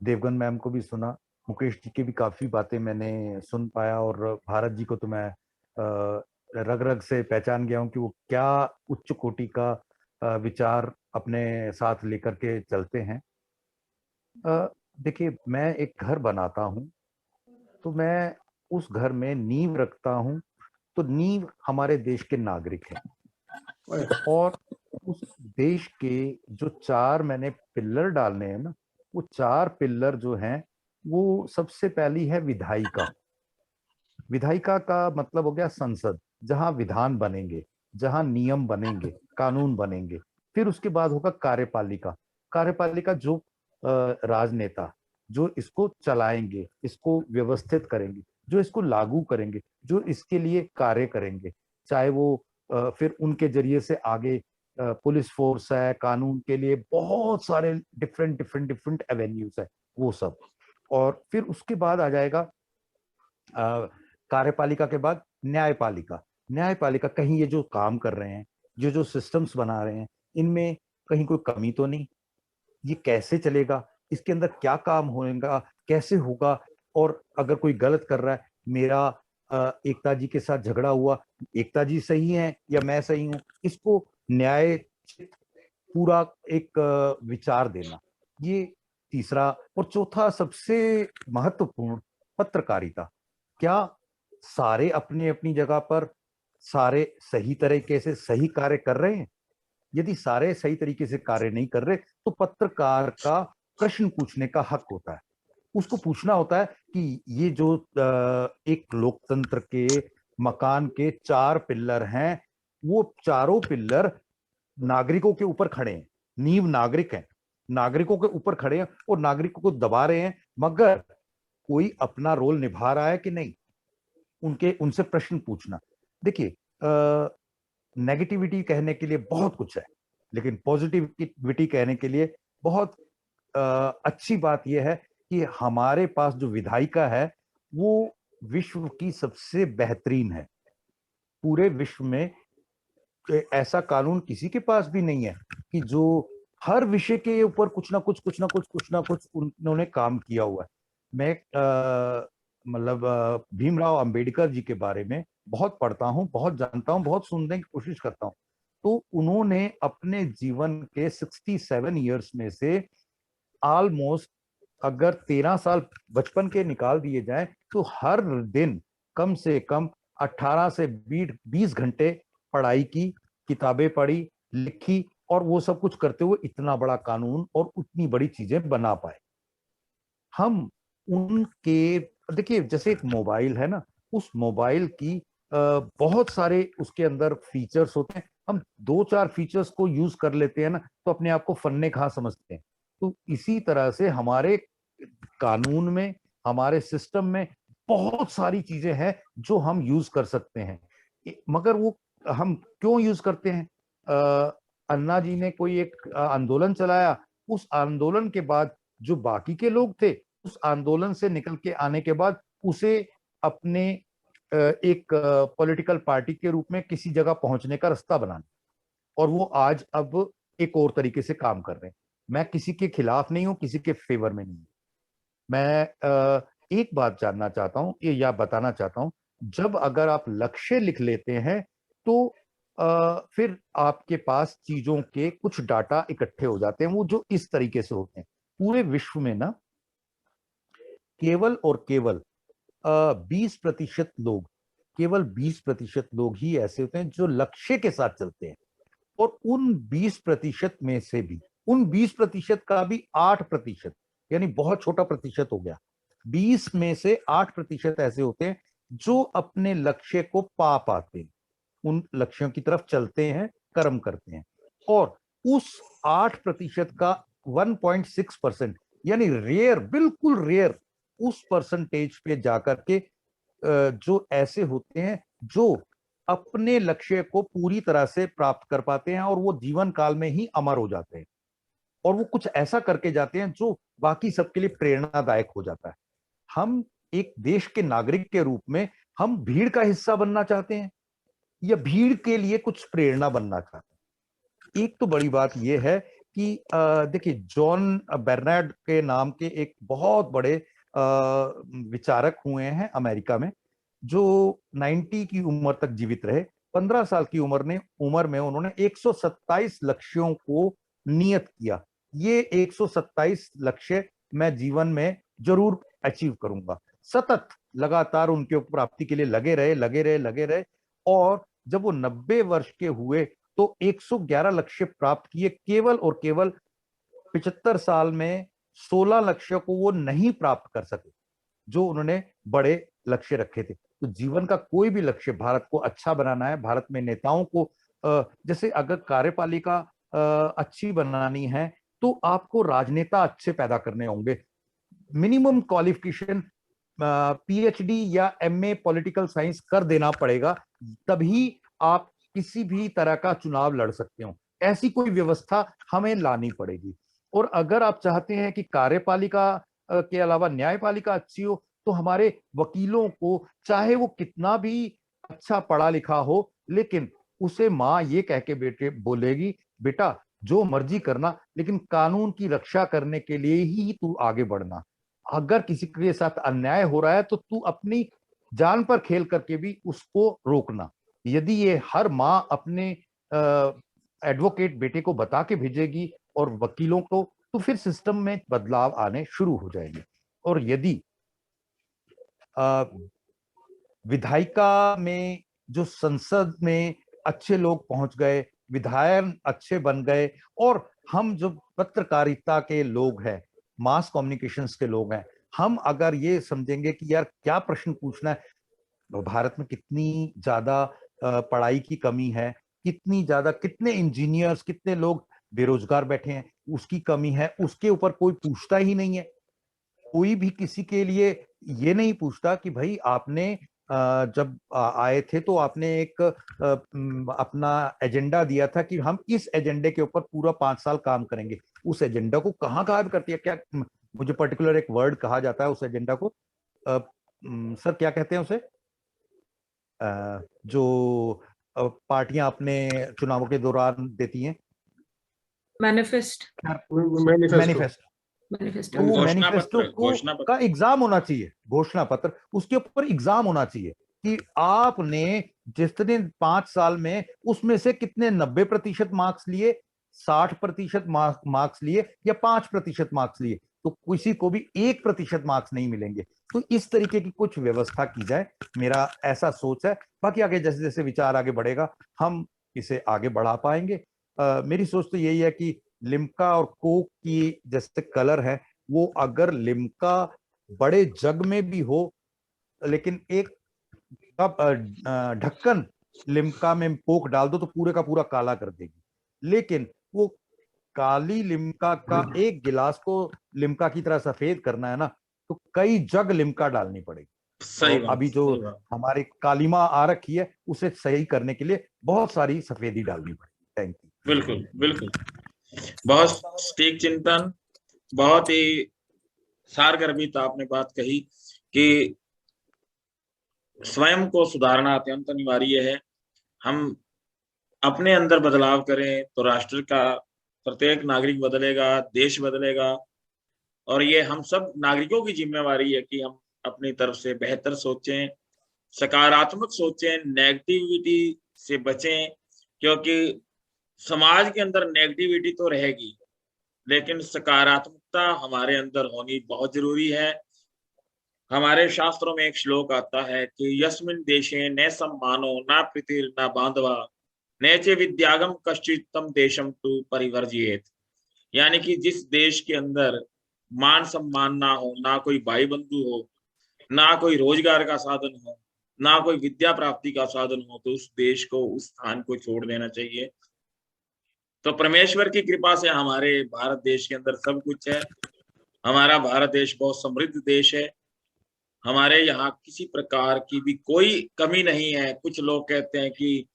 देवगन मैम को भी सुना, मुकेश जी की भी काफी बातें मैंने सुन पाया, और भारत जी को तो मैं रग रग से पहचान गया हूँ कि वो क्या उच्च कोटि का विचार अपने साथ लेकर के चलते हैं। देखिए, मैं एक घर बनाता हूँ तो मैं उस घर में नींव रखता हूँ, तो नींव हमारे देश के नागरिक हैं, और उस देश के जो 4 मैंने पिल्लर डालने हैं ना, वो 4 पिल्लर जो हैं, वो सबसे पहली है विधायिका। विधायिका का मतलब हो गया संसद, जहां विधान बनेंगे, जहां नियम बनेंगे, कानून बनेंगे। फिर उसके बाद होगा कार्यपालिका। कार्यपालिका जो राजनेता, जो इसको चलाएंगे, इसको व्यवस्थित करेंगे, जो इसको लागू करेंगे, जो इसके लिए कार्य करेंगे, चाहे वो फिर उनके जरिए से आगे पुलिस फोर्स है, कानून के लिए बहुत सारे डिफरेंट एवेन्यूज है, वो सब। और फिर उसके बाद आ जाएगा कार्यपालिका के बाद न्यायपालिका। न्यायपालिका, कहीं ये जो काम कर रहे हैं, जो सिस्टम्स बना रहे हैं, इनमें कहीं कोई कमी तो नहीं, ये कैसे चलेगा, इसके अंदर क्या काम होगा, कैसे होगा, और अगर कोई गलत कर रहा है, मेरा एकता जी के साथ झगड़ा हुआ, एकता जी सही है या मैं सही हूं, इसको न्याय पूरा एक विचार देना, ये तीसरा। और चौथा सबसे महत्वपूर्ण, पत्रकारिता। क्या सारे अपनी अपनी जगह पर सारे सही तरीके से सही कार्य कर रहे हैं? यदि सारे सही तरीके से कार्य नहीं कर रहे, तो पत्रकार का प्रश्न पूछने का हक होता है। उसको पूछना होता है कि ये जो एक लोकतंत्र के मकान के 4 पिल्लर हैं, वो चारों पिल्लर नागरिकों के ऊपर खड़े हैं, नींव नागरिक हैं, नागरिकों के ऊपर खड़े हैं और नागरिकों को दबा रहे हैं, मगर कोई अपना रोल निभा रहा है कि नहीं, उनसे प्रश्न पूछना। देखिए, नेगेटिविटी कहने के लिए बहुत कुछ है, लेकिन पॉजिटिविटी कहने के लिए बहुत अच्छी बात यह है कि हमारे पास जो विधायिका है वो विश्व की सबसे बेहतरीन है। पूरे विश्व में ऐसा कानून किसी के पास भी नहीं है कि जो हर विषय के ऊपर कुछ ना कुछ उन्होंने काम किया हुआ है। मैं मतलब भीमराव अंबेडकर जी के बारे में बहुत पढ़ता हूँ, बहुत जानता हूँ, बहुत सुनने की कोशिश करता हूँ। तो उन्होंने अपने जीवन के 67 इयर्स में से ऑलमोस्ट, अगर 13 साल बचपन के निकाल दिए जाएं, तो हर दिन कम से कम 18 से 20 घंटे पढ़ाई की, किताबें पढ़ी, लिखी, और वो सब कुछ करते हुए इतना बड़ा कानून और उतनी बड़ी चीजें बना पाए। हम उनके, देखिए जैसे एक मोबाइल है ना, उस मोबाइल की बहुत सारे उसके अंदर फीचर्स होते हैं, हम 2-4 फीचर्स को यूज कर लेते हैं ना, तो अपने आप को फन्ने खा समझते हैं। तो इसी तरह से हमारे कानून में, हमारे सिस्टम में बहुत सारी चीजें हैं जो हम यूज कर सकते हैं, मगर वो हम क्यों यूज करते हैं? अन्ना जी ने कोई एक आंदोलन चलाया, उस आंदोलन के बाद जो बाकी के लोग थे, उस आंदोलन से निकल के आने के बाद उसे अपने एक पॉलिटिकल पार्टी के रूप में किसी जगह पहुंचने का रास्ता बनाना, और वो आज अब एक और तरीके से काम कर रहे हैं। मैं किसी के खिलाफ नहीं हूं, किसी के फेवर में नहीं हूं। मैं एक बात जानना चाहता हूं, ये या बताना चाहता हूं, जब अगर आप लक्ष्य लिख लेते हैं तो फिर आपके पास चीजों के कुछ डाटा इकट्ठे हो जाते हैं, वो जो इस तरीके से होते हैं। पूरे विश्व में ना केवल और केवल 20% लोग, केवल 20% लोग ही ऐसे होते हैं जो लक्ष्य के साथ चलते हैं, और उन 20% में से भी, उन 20% का भी 8%, यानी बहुत छोटा प्रतिशत हो गया, 20 में से 8% ऐसे होते हैं जो अपने लक्ष्य को पा पाते हैं, उन लक्ष्यों की तरफ चलते हैं, कर्म करते हैं। और उस 8% का 1.6%, यानी रेयर, बिल्कुल रेयर, उस परसेंटेज पे जाकर के जो ऐसे होते हैं जो अपने लक्ष्य को पूरी तरह से प्राप्त कर पाते हैं, और वो जीवन काल में ही अमर हो जाते हैं, और वो कुछ ऐसा करके जाते हैं जो बाकी सबके लिए प्रेरणादायक हो जाता है। हम एक देश के नागरिक के रूप में हम भीड़ का हिस्सा बनना चाहते हैं या भीड़ के लिए कुछ प्रेरणा बनना चाहते हैं? एक तो बड़ी बात यह है कि देखिए, जॉन बर्नार्ड के नाम के एक बहुत बड़े विचारक हुए हैं अमेरिका में, जो 90 की उम्र तक जीवित रहे। 15 साल की उम्र में उन्होंने 127 लक्ष्यों को नियत किया। ये 127 लक्ष्य मैं जीवन में जरूर अचीव करूंगा। सतत लगातार उनके प्राप्ति के लिए लगे रहे, और जब वो 90 वर्ष के हुए तो 111 लक्ष्य प्राप्त किए। केवल और केवल 75 साल में 16 लक्ष्यों को वो नहीं प्राप्त कर सके जो उन्होंने बड़े लक्ष्य रखे थे। तो जीवन का कोई भी लक्ष्य, भारत को अच्छा बनाना है, भारत में नेताओं को जैसे अगर कार्यपालिका अच्छी बनानी है तो आपको राजनेता अच्छे पैदा करने होंगे। मिनिमम क्वालिफिकेशन PhD या MA पॉलिटिकल साइंस कर देना पड़ेगा, तभी आप किसी भी तरह का चुनाव लड़ सकते हो। ऐसी कोई व्यवस्था हमें लानी पड़ेगी। और अगर आप चाहते हैं कि कार्यपालिका के अलावा न्यायपालिका अच्छी हो, तो हमारे वकीलों को, चाहे वो कितना भी अच्छा पढ़ा लिखा हो, लेकिन उसे माँ ये कह के बेटे बोलेगी, बेटा जो मर्जी करना, लेकिन कानून की रक्षा करने के लिए ही तू आगे बढ़ना। अगर किसी के साथ अन्याय हो रहा है तो तू अपनी जान पर खेल करके भी उसको रोकना। यदि ये हर माँ अपने एडवोकेट बेटे को बता के भेजेगी और वकीलों को, तो फिर सिस्टम में बदलाव आने शुरू हो जाएंगे। और यदि विधायिका में, जो संसद में अच्छे लोग पहुंच गए, विधायक अच्छे बन गए, और हम जो पत्रकारिता के लोग हैं, मास कम्युनिकेशंस के लोग हैं, हम अगर ये समझेंगे कि यार क्या प्रश्न पूछना है, भारत में कितनी ज्यादा पढ़ाई की कमी है, कितनी ज्यादा, कितने इंजीनियर्स, कितने लोग बेरोजगार बैठे हैं, उसकी कमी है, उसके ऊपर कोई पूछता ही नहीं है। कोई भी किसी के लिए ये नहीं पूछता कि भाई आपने जब आए थे तो आपने एक अपना एजेंडा दिया था कि हम इस एजेंडे के ऊपर पूरा 5 साल काम करेंगे। उस एजेंडा को कहाँ गायब कर दिया? क्या मुझे पर्टिकुलर एक वर्ड कहा जाता है उस एजेंडा को, सर क्या कहते हैं उसे, जो पार्टियां अपने चुनावों के दौरान देती हैं? मैनिफेस्टो का एग्जाम होना चाहिए, घोषणा पत्र, उसके ऊपर एग्जाम होना चाहिए कि आपने जितने 5 साल में उसमें से कितने 90% मार्क्स लिए, 60% मार्क्स लिए, या 5% मार्क्स लिए। तो किसी को भी 1% मार्क्स नहीं मिलेंगे। तो इस तरीके की कुछ व्यवस्था की जाए, मेरा ऐसा सोच है। बाकी आगे जैसे जैसे विचार आगे बढ़ेगा हम इसे आगे बढ़ा पाएंगे। मेरी सोच तो यही है कि लिम्का और कोक की जैसे कलर है, वो अगर लिम्का बड़े जग में भी हो, लेकिन एक ढक्कन लिम्का में कोक डाल दो तो पूरे का पूरा काला कर देगी। लेकिन वो काली लिम्का का एक गिलास को लिम्का की तरह सफेद करना है ना, तो कई जग लिम्का डालनी पड़ेगी। तो अभी जो हमारी कालीमा आ रखी है, उसे सही करने के लिए बहुत सारी सफेदी डालनी पड़ेगी। Thank you. बिल्कुल बिल्कुल, बहुत ठीक चिंतन, बहुत ही सारगर्भित आपने बात कही कि स्वयं को सुधारना अत्यंत अनिवार्य है। हम अपने अंदर बदलाव करें तो राष्ट्र का प्रत्येक नागरिक बदलेगा, देश बदलेगा। और ये हम सब नागरिकों की जिम्मेवारी है कि हम अपनी तरफ से बेहतर सोचें, सकारात्मक सोचें, नेगेटिविटी से बचें। क्योंकि समाज के अंदर नेगेटिविटी तो रहेगी, लेकिन सकारात्मकता हमारे अंदर होनी बहुत जरूरी है। हमारे शास्त्रों में एक श्लोक आता है कि यस्मिन् देशे न सम्मानो न प्रीतिर् न बांधवा नैचे विद्यागम कश्चित् तम देशम तु परिवर्जयेत्। यानी कि जिस देश के अंदर मान सम्मान ना हो, ना कोई भाई बंधु हो, ना कोई रोजगार का साधन हो, ना कोई विद्या प्राप्ति का साधन हो, तो उस देश को, उस स्थान को छोड़ देना चाहिए। तो परमेश्वर की कृपा से हमारे भारत देश के अंदर सब कुछ है। हमारा भारत देश बहुत समृद्ध देश है। हमारे यहाँ किसी प्रकार की भी कोई कमी नहीं है। कुछ लोग कहते हैं कि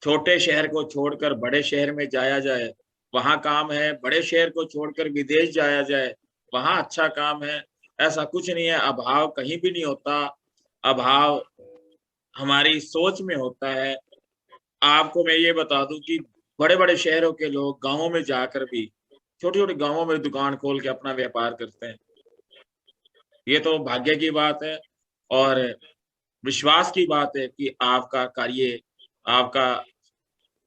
छोटे शहर को छोड़कर बड़े शहर में जाया जाए, वहां काम है, बड़े शहर को छोड़कर विदेश जाया जाए, वहां अच्छा काम है। ऐसा कुछ नहीं है, अभाव कहीं भी नहीं होता। अभाव हमारी सोच में होता है। आपको मैं ये बता दूं कि बड़े बड़े शहरों के लोग गांवों में जाकर भी छोटे छोटे गांवों में दुकान खोल के अपना व्यापार करते हैं। ये तो भाग्य की बात है और विश्वास की बात है कि आपका कार्य, आपका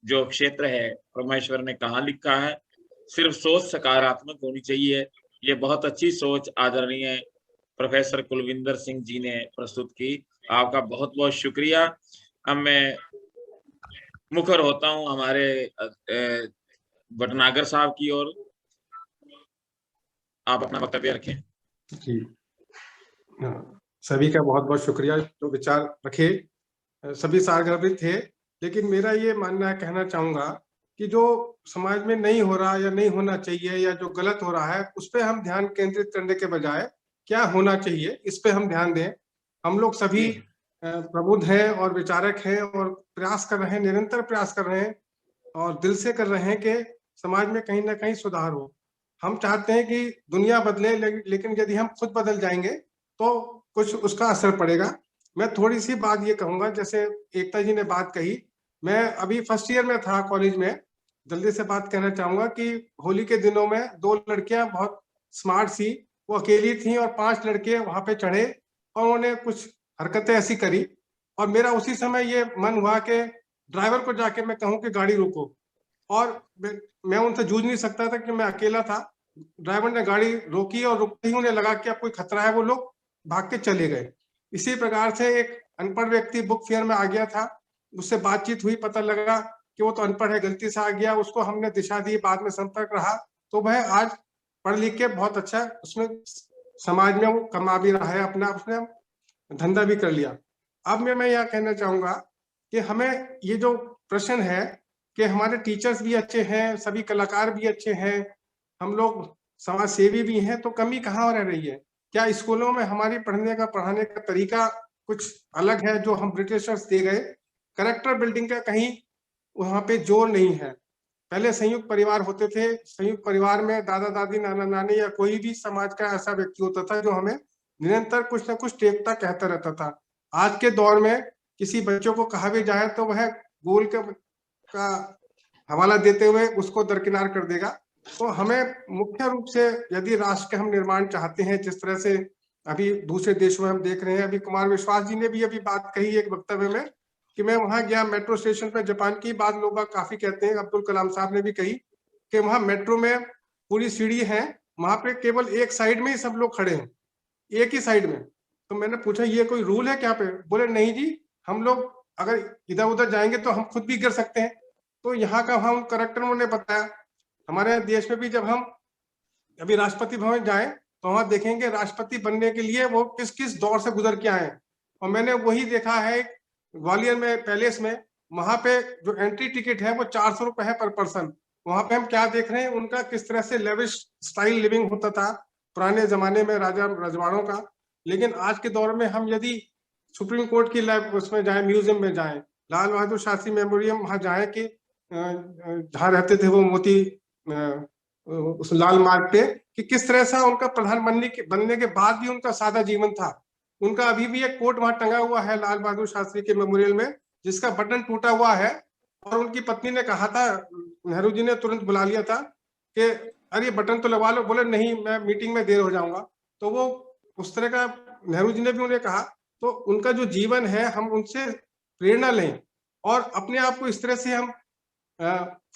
जो क्षेत्र है, परमेश्वर ने कहाँ लिखा है। सिर्फ सोच सकारात्मक होनी चाहिए। ये बहुत अच्छी सोच आदरणीय प्रोफेसर कुलविंदर सिंह जी ने प्रस्तुत की। आपका बहुत बहुत शुक्रिया। अब मैं मुखर होता हूँ हमारे भटनागर साहब की ओर। आप अपना वक्तव्य रखें। जी, सभी का बहुत बहुत शुक्रिया जो विचार रखे। सभी सारगर्भित थे, लेकिन मेरा ये मानना है, कहना चाहूंगा कि जो समाज में नहीं हो रहा या नहीं होना चाहिए या जो गलत हो रहा है, उस पर हम ध्यान केंद्रित करने के बजाय क्या होना चाहिए, इस पे हम ध्यान दें। हम लोग सभी प्रबुद्ध हैं और विचारक हैं और प्रयास कर रहे हैं, निरंतर प्रयास कर रहे हैं और दिल से कर रहे हैं कि समाज में कहीं ना कहीं सुधार हो। हम चाहते हैं कि दुनिया बदले, लेकिन यदि हम खुद बदल जाएंगे तो कुछ उसका असर पड़ेगा। मैं थोड़ी सी बात ये कहूंगा, जैसे एकता जी ने बात कही, मैं अभी फर्स्ट ईयर में था कॉलेज में, जल्दी से बात कहना चाहूंगा कि होली के दिनों में 2 लड़कियां बहुत स्मार्ट सी, वो अकेली थी और 5 लड़के वहां पे चढ़े और उन्होंने कुछ हरकतें ऐसी करी, और मेरा उसी समय ये मन हुआ कि ड्राइवर को जाके मैं कहूँ कि गाड़ी रोको, और मैं उनसे जूझ नहीं सकता था कि मैं अकेला था। ड्राइवर ने गाड़ी रोकी और रुकते ही उन्हें लगा कि अब कोई खतरा है, वो लोग भाग के चले गए। इसी प्रकार से एक अनपढ़ व्यक्ति बुक फेयर में आ गया था, उससे बातचीत हुई, पता लगा कि वो तो अनपढ़ है, गलती से आ गया, उसको हमने दिशा दी, बाद में संपर्क रहा, तो वह आज पढ़ लिख के बहुत अच्छा उसमें समाज में वो कमा भी रहा है, अपना उसने धंधा भी कर लिया। अब मैं यहाँ कहना चाहूंगा कि हमें ये जो प्रश्न है कि हमारे टीचर्स भी अच्छे हैं, सभी कलाकार भी अच्छे हैं, हम लोग समाज सेवी भी हैं, तो कमी कहाँ रह रही है? क्या स्कूलों में हमारी पढ़ाने का तरीका कुछ अलग है जो हम ब्रिटिशर्स दे गए? कैरेक्टर बिल्डिंग का कहीं वहां पे जोर नहीं है। पहले संयुक्त परिवार होते थे, संयुक्त परिवार में दादा दादी, नाना नानी या कोई भी समाज का ऐसा व्यक्ति होता था जो हमें निरंतर कुछ ना कुछ टेकता कहता रहता था। आज के दौर में किसी बच्चों को कहा भी जाए तो वह गोल का हवाला देते हुए उसको दरकिनार कर देगा। तो हमें मुख्य रूप से यदि राष्ट्र के हम निर्माण चाहते हैं, जिस तरह से अभी दूसरे देशों में हम देख रहे हैं, अभी कुमार विश्वास जी ने भी अभी बात कही एक वक्तव्य में कि मैं वहां गया मेट्रो स्टेशन पे, जापान की बात लोग काफी कहते हैं, अब्दुल कलाम साहब ने भी कही कि वहां मेट्रो में पूरी सीढ़ी है, वहां पे केवल एक साइड में ही सब लोग खड़े हैं, एक ही साइड में। तो मैंने पूछा ये कोई रूल है क्या पे? बोले नहीं जी, हम लोग अगर इधर उधर जाएंगे तो हम खुद भी गिर सकते हैं। तो यहाँ का हम करेक्टर उन्होंने बताया। हमारे देश में भी जब हम अभी राष्ट्रपति भवन जाएं तो वहां देखेंगे राष्ट्रपति बनने के लिए वो किस किस दौर से गुजर के आए, और मैंने वही देखा है ग्वालियर में पैलेस में, वहां पे जो एंट्री टिकट है वो 400 रुपए है पर पर्सन। वहां पे हम क्या देख रहे हैं, उनका किस तरह से लेविश स्टाइल लिविंग होता था पुराने जमाने में राजा रजवाड़ों का। लेकिन आज के दौर में हम यदि सुप्रीम कोर्ट की लैब उसमें जाए, म्यूजियम में जाए, लाल बहादुर शास्त्री मेमोरियम वहां जाए कि जहाँ रहते थे वो मोती उस लाल मार्ग पे, कि किस तरह से उनका प्रधानमंत्री बनने के बाद भी उनका सादा जीवन था। उनका अभी भी एक कोट वहां टंगा हुआ है लाल बहादुर शास्त्री के मेमोरियल में, जिसका बटन टूटा हुआ है, और उनकी पत्नी ने कहा था, नेहरू जी ने तुरंत बुला लिया था कि अरे बटन तो लगवा लो। बोले नहीं, मैं मीटिंग में देर हो जाऊंगा। तो वो उस तरह का नेहरू जी ने भी उन्हें कहा। तो उनका जो जीवन है हम उनसे प्रेरणा लें और अपने आप को इस तरह से हम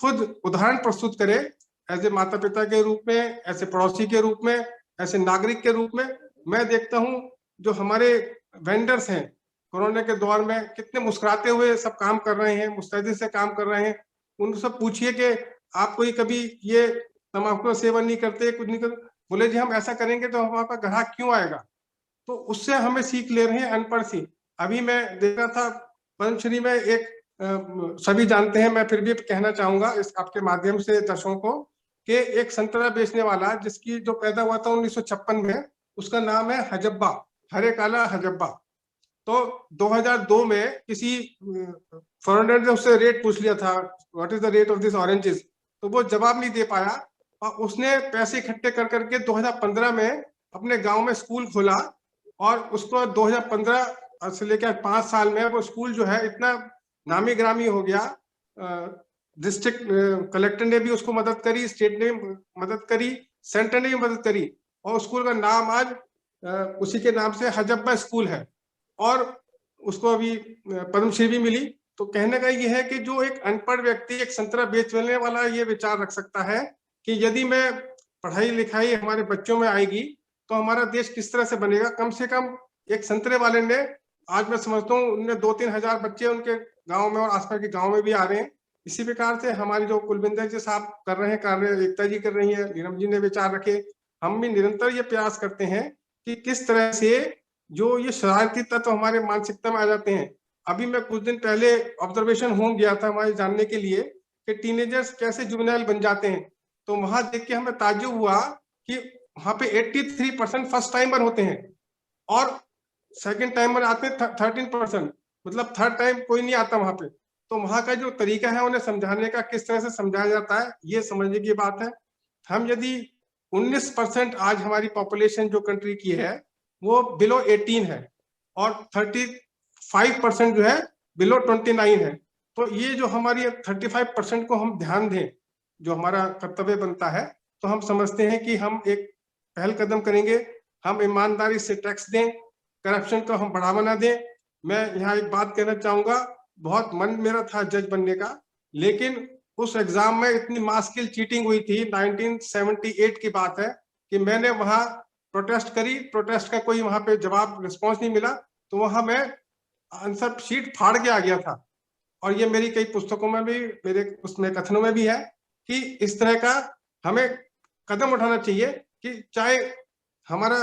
खुद उदाहरण प्रस्तुत करें, ऐसे माता पिता के रूप में, ऐसे पड़ोसी के रूप में, ऐसे नागरिक के रूप में। मैं देखता हूँ जो हमारे वेंडर्स हैं कोरोना के दौर में कितने मुस्कुराते हुए सब काम कर रहे हैं, मुस्तैदी से काम कर रहे हैं। उनको सब पूछिए कि आप कोई कभी ये तम्बाकू का सेवन नहीं करते, कुछ नहीं करते? बोले जी हम ऐसा करेंगे तो हमारे पास ग्राहक क्यों आएगा? तो उससे हमें सीख ले रहे हैं अनपढ़ सी। अभी मैं देख रहा था पद्मश्री में एक सभी जानते हैं, मैं फिर भी कहना चाहूंगा इस आपके माध्यम से दर्शकों को, कि एक संतरा बेचने वाला जिसकी जो पैदा हुआ था 1956 में, उसका नाम है हजब्बा, हरे काला हजब्बा। तो 2002 में किसी फॉरेनर ने उससे रेट पूछ लिया था, what is the rate of this oranges, तो वो जवाब नहीं दे पाया, और उसने पैसे इकट्ठे कर करके 2015 में अपने गांव में स्कूल खोला, और उसको 2015 से लेकर 5 साल में वो स्कूल जो है इतना नामी ग्रामी हो गया। डिस्ट्रिक्ट कलेक्टर ने भी उसको मदद करी, स्टेट ने भी मदद करी, सेंटर ने भी मदद करी, और स्कूल का नाम आज उसी के नाम से हजब्बा स्कूल है, और उसको अभी पद्मश्री भी मिली। तो कहने का ये है कि जो एक अनपढ़ व्यक्ति एक संतरा बेचने वाला ये विचार रख सकता है कि यदि मैं पढ़ाई लिखाई हमारे बच्चों में आएगी तो हमारा देश किस तरह से बनेगा। कम से कम एक संतरे वाले ने, आज मैं समझता हूँ उनने 2-3 हजार बच्चे उनके गांव में और आसपास के गांव में भी आ रहे हैं। इसी प्रकार से हमारे जो कुलविंदर जी साहब कर रहे हैं कार्य, एकता जी कर रही है, नीलम जी ने विचार रखे, हम भी निरंतर ये प्रयास करते हैं कि किस तरह से जो ये शरारती तत्व हमारे मानसिकता में आ जाते हैं। अभी मैं कुछ दिन पहले ऑब्जर्वेशन होम गया था हमारे जानने के लिए कि टीनेजर्स कैसे जुवेनाइल बन जाते हैं। तो वहां देख के हमें ताज्जुब हुआ कि वहां पे 83% फर्स्ट टाइमर होते हैं और सेकंड टाइमर आते हैं 13%, मतलब थर्ड टाइम कोई नहीं आता वहां पे। तो वहां का जो तरीका है उन्हें समझाने का, किस तरह से समझाया जाता है, ये समझने की बात है। हम यदि 19% आज हमारी पॉपुलेशन जो कंट्री की है वो बिलो 18 है और 35% जो है बिलो 29 है। तो ये जो हमारी 35% को हम ध्यान दें, जो हमारा कर्तव्य बनता है, तो हम समझते हैं कि हम एक पहल कदम करेंगे। हम ईमानदारी से टैक्स दें, करप्शन को हम बढ़ावा ना दें। मैं यहाँ एक बात कहना चाहूंगा, बहुत मन मेरा था जज बनने का, लेकिन उस एग्जाम में इतनी मास की चीटिंग हुई थी, 1978 की बात है, कि मैंने वहां प्रोटेस्ट करी, प्रोटेस्ट का कोई वहां पे जवाब रिस्पॉन्स नहीं मिला, तो वहां मैं आंसर शीट फाड़ के आ गया था। और ये मेरी कई पुस्तकों में भी, मेरे उसमें कथनों में भी है कि इस तरह का हमें कदम उठाना चाहिए कि चाहे हमारा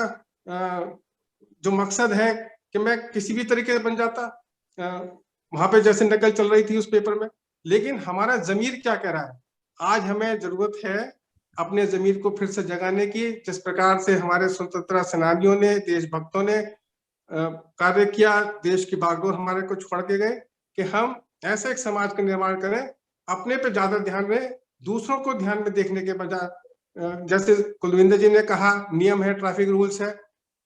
जो मकसद है कि मैं किसी भी तरीके से बन जाता, वहां पे जैसे नकल चल रही थी उस पेपर में, लेकिन हमारा जमीर क्या कह रहा है। आज हमें जरूरत है अपने जमीर को फिर से जगाने की, जिस प्रकार से हमारे स्वतंत्रता सेनानियों ने, देशभक्तों ने कार्य किया, देश की बागडोर हमारे को छोड़ के गए, कि हम ऐसे एक समाज का निर्माण करें, अपने पे ज्यादा ध्यान दें, दूसरों को ध्यान में देखने के बजाय। जैसे कुलविंदर जी ने कहा, नियम है, ट्रैफिक रूल्स है,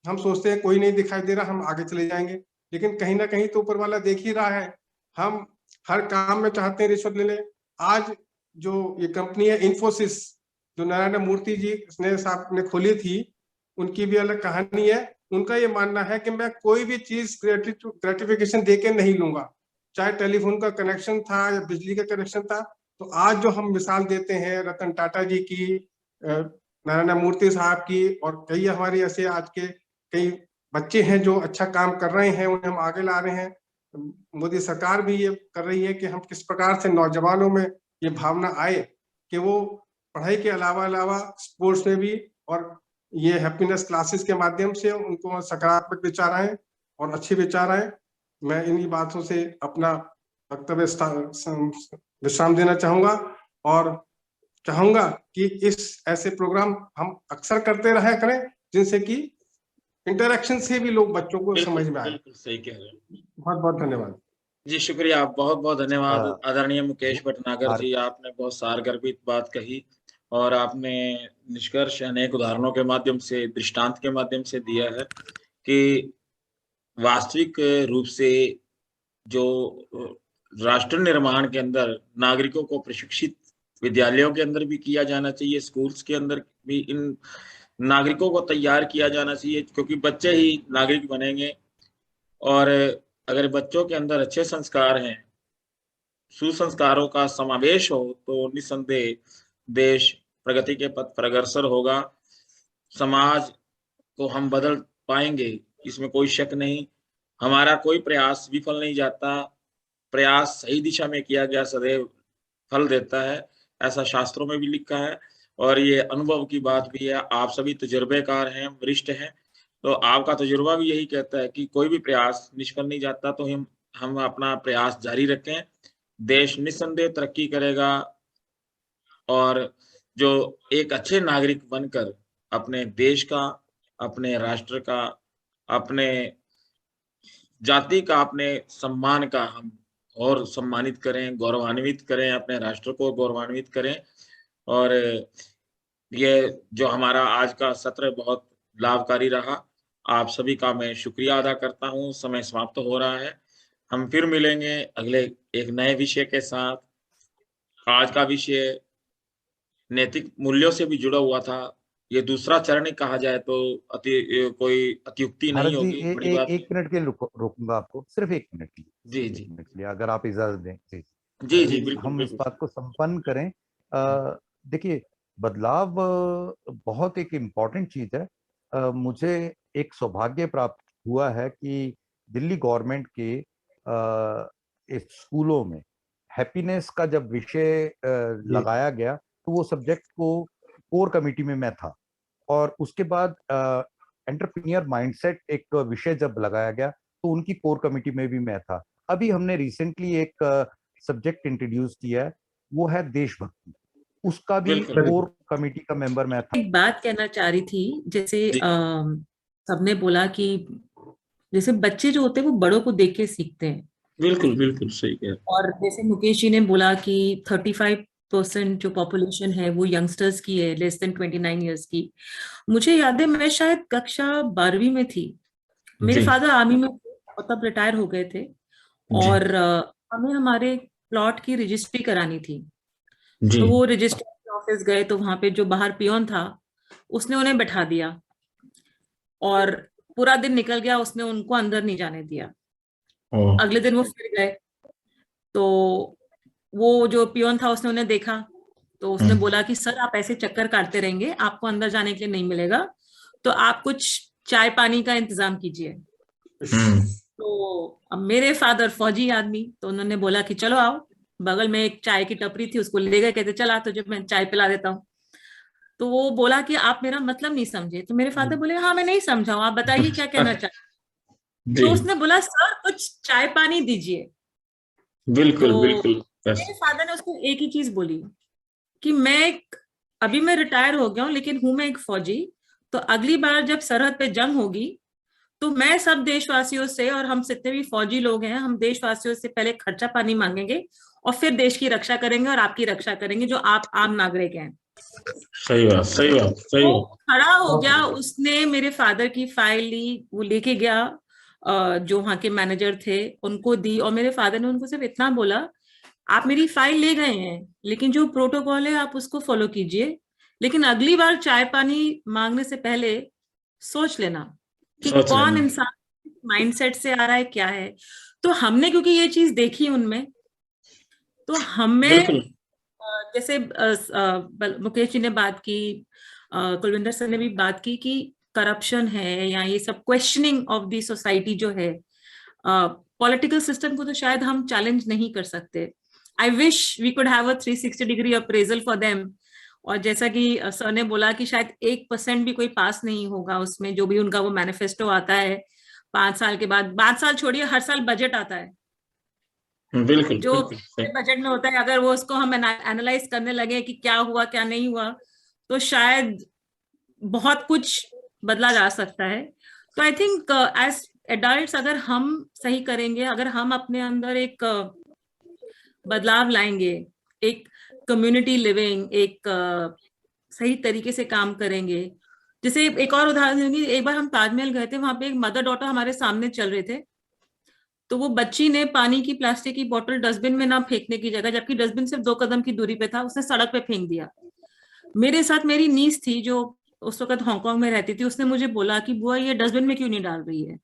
हम सोचते हैं कोई नहीं दिखाई दे रहा, हम आगे चले जाएंगे, लेकिन कहीं ना कहीं तो ऊपर वाला देख ही रहा है। हम हर काम में चाहते हैं रिश्वत ले लें। आज जो ये कंपनी है इन्फोसिस, जो नारायण मूर्ति जी ने साहब ने खोली थी, उनकी भी अलग कहानी है। उनका ये मानना है कि मैं कोई भी चीज ग्रेटिफिकेशन दे के नहीं लूंगा, चाहे टेलीफोन का कनेक्शन था या बिजली का कनेक्शन था। तो आज जो हम मिसाल देते हैं रतन टाटा जी की, नारायण मूर्ति साहब की, और कई हमारे ऐसे आज के कई बच्चे हैं जो अच्छा काम कर रहे हैं, उन्हें हम आगे ला रहे हैं। मोदी सरकार भी ये कर रही है कि हम किस प्रकार से नौजवानों में ये भावना आए कि वो पढ़ाई के अलावा स्पोर्ट्स में भी, और ये हैप्पीनेस क्लासेस के माध्यम से उनको सकारात्मक विचार आए और अच्छे विचार आए। मैं इन्हीं बातों से अपना वक्तव्य विश्राम देना चाहूंगा और चाहूंगा कि इस ऐसे प्रोग्राम हम अक्सर करते रहा करें, जिनसे कि इंटरेक्शन से भी लोग बच्चों को समझ में आए। बिल्कुल सही कह रहे हैं। बहुत बहुत धन्यवाद जी, शुक्रिया, बहुत बहुत धन्यवाद आदरणीय मुकेश भटनागर जी। आर- आपने बहुत सारगर्भित बात कही और आपने निष्कर्ष अनेक उदाहरणों के माध्यम से, दृष्टांत के माध्यम से दिया है कि वास्तविक रूप से जो राष्ट्र निर्माण के अंदर नागरिकों को प्रशिक्षित विद्यालयों के अंदर भी किया जाना चाहिए, स्कूल्स के अंदर भी इन नागरिकों को तैयार किया जाना चाहिए, क्योंकि बच्चे ही नागरिक बनेंगे। और अगर बच्चों के अंदर अच्छे संस्कार हैं, सुसंस्कारों का समावेश हो, तो निस्संदेह देश प्रगति के पथ पर अग्रसर होगा। समाज को हम बदल पाएंगे, इसमें कोई शक नहीं। हमारा कोई प्रयास विफल नहीं जाता, प्रयास सही दिशा में किया गया सदैव फल देता है, ऐसा शास्त्रों में भी लिखा है। और ये अनुभव की बात भी है, आप सभी तजुर्बेकार हैं, वरिष्ठ हैं, तो आपका तजुर्बा भी यही कहता है कि कोई भी प्रयास निष्फल नहीं जाता। तो हम अपना प्रयास जारी रखें, देश निस्संदेह तरक्की करेगा और जो एक अच्छे नागरिक बनकर अपने देश का, अपने राष्ट्र का, अपने जाति का, अपने सम्मान का हम और सम्मानित करें, गौरवान्वित करें, अपने राष्ट्र को गौरवान्वित करें। और ये जो हमारा आज का सत्र बहुत लाभकारी रहा, आप सभी का मैं शुक्रिया अदा करता हूँ। समय समाप्त हो रहा है, हम फिर मिलेंगे अगले एक नए विषय के साथ। आज का विषय नैतिक मूल्यों से भी जुड़ा हुआ था। ये दूसरा चरण ही कहा जाए तो कोई अतियुक्ति नहीं भारत जी, होगी, बड़ी बात एक मिनट के लिए रोकूंगा आपको, सिर्फ एक मिनट के लिए, जी एक जी मिनट के लिए, अगर आप इजाजत दें जी। जी जी, जी, बिल्कुल हम इस बिल्कुल। बात को संपन्न करें। देखिए, बदलाव बहुत एक इम्पॉर्टेंट चीज है। मुझे एक सौभाग्य प्राप्त हुआ है कि दिल्ली गवर्नमेंट के इस स्कूलों में हैप्पीनेस का जब विषय लगाया गया, तो वो सब्जेक्ट को कोर कमेटी में मैं था। और उसके बाद एंटरप्रेन्योर माइंडसेट एक विषय जब लगाया गया, तो उनकी कोर कमेटी में भी मैं था। अभी हमने रिसेंटली एक सब्जेक्ट इंट्रोड्यूस किया है, वो है देशभक्ति। उसका भी बिल्कुल। कोर कमेटी का मेंबर मैं था। एक बात कहना चाह रही थी, जैसे जी। सबने बोला कि जैसे बच्चे जो होते हैं वो बड़ों को देख के सीखते हैं, बिल्कुल बिल्कुल सही कह रहे और जैसे मुकेश जी ने बोला कि 35% जो पॉपुलेशन है वो यंगस्टर्स की है, लेस देन 29 ईयर्स की। मुझे याद है मैं शायद कक्षा 12वीं में थी, हैं। मेरे जी फादर आर्मी में थे और तब रिटायर हो गए थे, जी और हमें हमारे प्लॉट की रजिस्ट्री करानी थी। जी। तो वो रजिस्ट्री ऑफिस गए तो वहां पे जो बाहर पियोन था उसने उन्हें बैठा दिया, और पूरा दिन निकल गया, उसने उनको अंदर नहीं जाने दिया। ओ। अगले दिन वो फिर गए, तो वो जो पियोन था उसने उन्हें देखा, तो उसने हम्म बोला कि सर आप ऐसे चक्कर काटते रहेंगे, आपको अंदर जाने के लिए नहीं मिलेगा, तो आप कुछ चाय पानी का इंतजाम कीजिए। हम्म। तो अब मेरे फादर फौजी आदमी, तो उन्होंने बोला कि चलो आओ, बगल में एक चाय की टपरी थी, उसको ले गए, कहते चला तुझे मैं चाय पिला देता हूँ। तो वो बोला कि आप मेरा मतलब नहीं समझे। तो मेरे फादर बोले हाँ मैं नहीं समझा हूँ, आप बताइए क्या कहना चाहते। जी तो उसने बोला सर कुछ चाय पानी दीजिए। बिल्कुल तो बिल्कुल। बस। मेरे फादर ने उसको एक ही चीज बोली कि अभी मैं रिटायर हो गया हूँ लेकिन हूं मैं एक फौजी, तो अगली बार जब सरहद पे जंग होगी तो मैं सब देशवासियों से, और हम जितने भी फौजी लोग हैं, हम देशवासियों से पहले खर्चा पानी मांगेंगे और फिर देश की रक्षा करेंगे और आपकी रक्षा करेंगे जो आप आम नागरिक हैं। सही बात सही बात सही वो बात। खड़ा हो बहुत गया, बढ़िया। उसने मेरे फादर की फाइल ली, वो लेके गया, जो वहां के मैनेजर थे उनको दी, और मेरे फादर ने उनको सिर्फ इतना बोला आप मेरी फाइल ले गए हैं लेकिन जो प्रोटोकॉल है आप उसको फॉलो कीजिए, लेकिन अगली बार चाय पानी मांगने से पहले सोच लेना कि सोच कौन लेना। इंसान माइंडसेट से आ रहा है क्या है। तो हमने क्योंकि ये चीज देखी उनमें, तो हमें बिल्कुल जैसे मुकेश जी ने बात की, कुलविंदर सर ने भी बात की कि करप्शन है या ये सब क्वेश्चनिंग ऑफ द सोसाइटी जो है, पॉलिटिकल सिस्टम को तो शायद हम चैलेंज नहीं कर सकते। I wish we could have a 360 degree appraisal for them. और जैसा कि सर ने बोला कि शायद 1% भी कोई पास नहीं होगा उसमें, जो भी उनका वो मैनिफेस्टो आता है 5 साल के बाद, 5 साल छोड़िए हर साल बजट आता है, बिल्कुल जो बिल्कुल सही। बजट में होता है, अगर वो उसको हम एनालाइज करने लगे कि क्या हुआ क्या नहीं हुआ, तो शायद बहुत कुछ बदला जा सकता है। तो आई थिंक एज एडल्ट्स अगर हम सही करेंगे, अगर हम अपने अंदर एक बदलाव लाएंगे, एक कम्युनिटी लिविंग, एक सही तरीके से काम करेंगे। जैसे एक और उदाहरण दूंगी, एक बार हम ताजमहल गए थे, वहां पे एक मदर डॉटर हमारे सामने चल रहे थे, तो वो बच्ची ने पानी की प्लास्टिक की बोतल डस्टबिन में ना फेंकने की जगह, जबकि डस्टबिन सिर्फ 2 कदम की दूरी पे था, उसने सड़क पे फेंक दिया। मेरे साथ मेरी नीस थी जो उस वक्त हांगकांग में रहती थी, उसने मुझे बोला कि बुआ ये डस्टबिन में क्यों नहीं डाल रही है।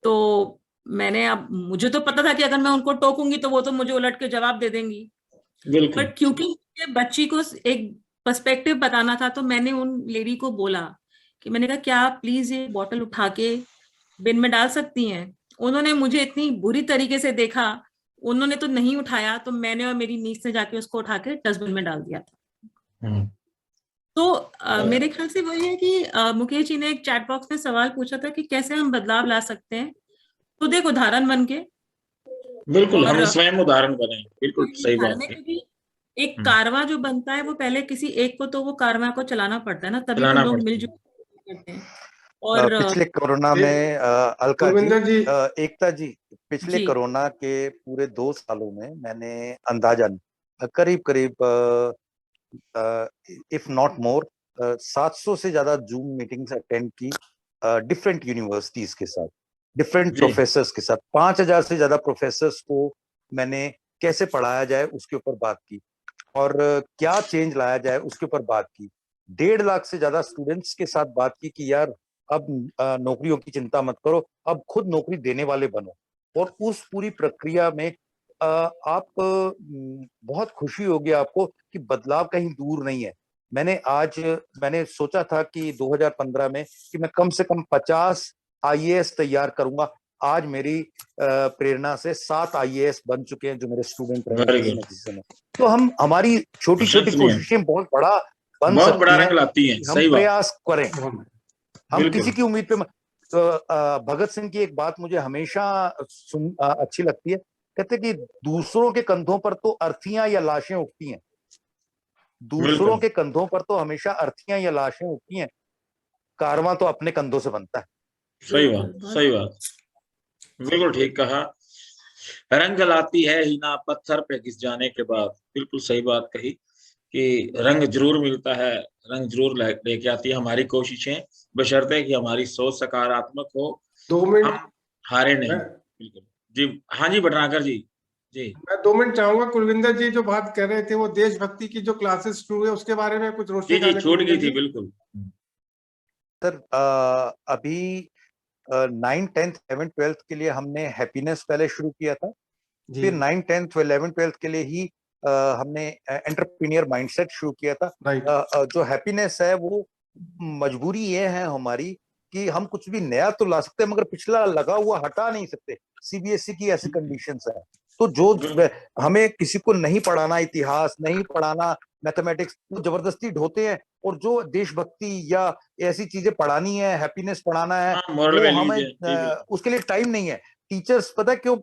तो मैंने, अब मुझे तो पता था कि अगर मैं उनको टोकूंगी तो वो तो मुझे उलट के जवाब दे देंगी, बिल्कुल बट क्योंकि मुझे बच्ची को एक पर्सपेक्टिव बताना था, तो मैंने उन लेडी को बोला कि मैंने कहा क्या आप प्लीज ये बॉटल उठा के बिन में डाल सकती हैं। उन्होंने मुझे इतनी बुरी तरीके से देखा, उन्होंने तो नहीं उठाया, तो मैंने और मेरी नीस ने जाके उसको उठा के डस्टबिन में डाल दिया था। हम्म। तो मेरे ख्याल से वही है कि मुकेश जी ने एक चैट बॉक्स में सवाल पूछा था कि कैसे हम बदलाव ला सकते हैं, खुद एक उदाहरण बन के। बिल्कुल और हम स्वयं उदाहरण बने, बिल्कुल सही उदाहरण बात है है। क्योंकि एक हम्म। कारवां जो बनता है वो पहले किसी एक को तो वो कारवां को चलाना पड़ता है ना, तभी वो चलाना लोग पड़ता है। मिलजुल करते हैं। और पिछले कोरोना एक में अलका जी, कुलविंदर जी, एकता जी, पिछले जी कोरोना के पूरे 2 सालों में मैंने अंदाजन करीब करीब इफ नॉट मोर 700 से ज्यादा जूम मीटिंग्स अटेंड की डिफरेंट यूनिवर्सिटीज के साथ, डिफरेंट जी प्रोफेसर्स के साथ। 5000 से ज्यादा प्रोफेसर्स को मैंने कैसे पढ़ाया जाए उसके ऊपर बात की, और क्या चेंज लाया जाए उसके ऊपर बात की। 1.5 लाख से ज्यादा स्टूडेंट्स के साथ बात की कि यार अब नौकरियों की चिंता मत करो, अब खुद नौकरी देने वाले बनो। और उस पूरी प्रक्रिया में आप बहुत खुशी होगी आपको कि बदलाव कहीं दूर नहीं है। मैंने सोचा था कि 2015 में कि मैं कम से कम 50 आईएएस तैयार करूंगा। आज मेरी प्रेरणा से 7 आईएएस बन चुके हैं जो मेरे स्टूडेंट रहे वेरी किसी गुड। न किसी समय। तो हम हमारी छोटी छोटी प्रशंसनीय। कोशिशें बहुत बड़ा बन बहुत बड़ा सकती हैं रंग लाती है, कि हम सही बात। प्रयास करें। बहुत हम किसी बिल्कुल की उम्मीद पे तो भगत सिंह की एक बात मुझे हमेशा अच्छी लगती है। कहते कि दूसरों के कंधों पर तो अर्थियां या लाशें उठती हैं, दूसरों बिल्कुल के कंधों पर तो हमेशा अर्थियां या लाशें होती हैं, कारवां तो अपने कंधों से बनता है। सही बिल्कुल, बात, सही बात, बिल्कुल ठीक कहा। रंग लाती है हिना पत्थर पे घिस जाने के बाद, बिल्कुल सही बात कही कि रंग जरूर मिलता है, रंग जरूर लेके आती है हमारी कोशिशें, बशर्ते कि हमारी सोच सकारात्मक हो, 2 मिनट हम हारे नहीं। मैं बिल्कुल जी, हाँ जी भटनागर जी। जी मैं 2 मिनट चाहूंगा। कुलविंदर जी जो बात कर रहे थे वो देशभक्ति की जो क्लासेस शुरू हुए उसके बारे में कुछ रोशनी जी जी, डालें छूट कुलविंदर गई थी जी। बिल्कुल। सर अभी 9th 10th 11th 12th के लिए हमने हैप्पीनेस पहले शुरू किया था, जी फिर 9th 10th 11th 12th के लिए ही हमने एंटरप्रेन्योर माइंडसेट शुरू किया था। राइट। जो हैप्पीनेस है वो मजबूरी ये है हमारी कि हम कुछ भी नया तो ला सकते हैं मगर पिछला लगा हुआ हटा नहीं सकते। सीबीएसई की ऐसी कंडीशंस है, तो जो हमें किसी को नहीं पढ़ाना, इतिहास नहीं पढ़ाना, मैथमेटिक्स, वो जबरदस्ती ढोते हैं, और जो देशभक्ति या ऐसी चीजें पढ़ानी है, हैप्पीनेस पढ़ाना है, हाँ, मॉरल वो वैल्यूज हमें है जी बिल्कुल। उसके लिए टाइम नहीं है। टीचर्स पता है क्यों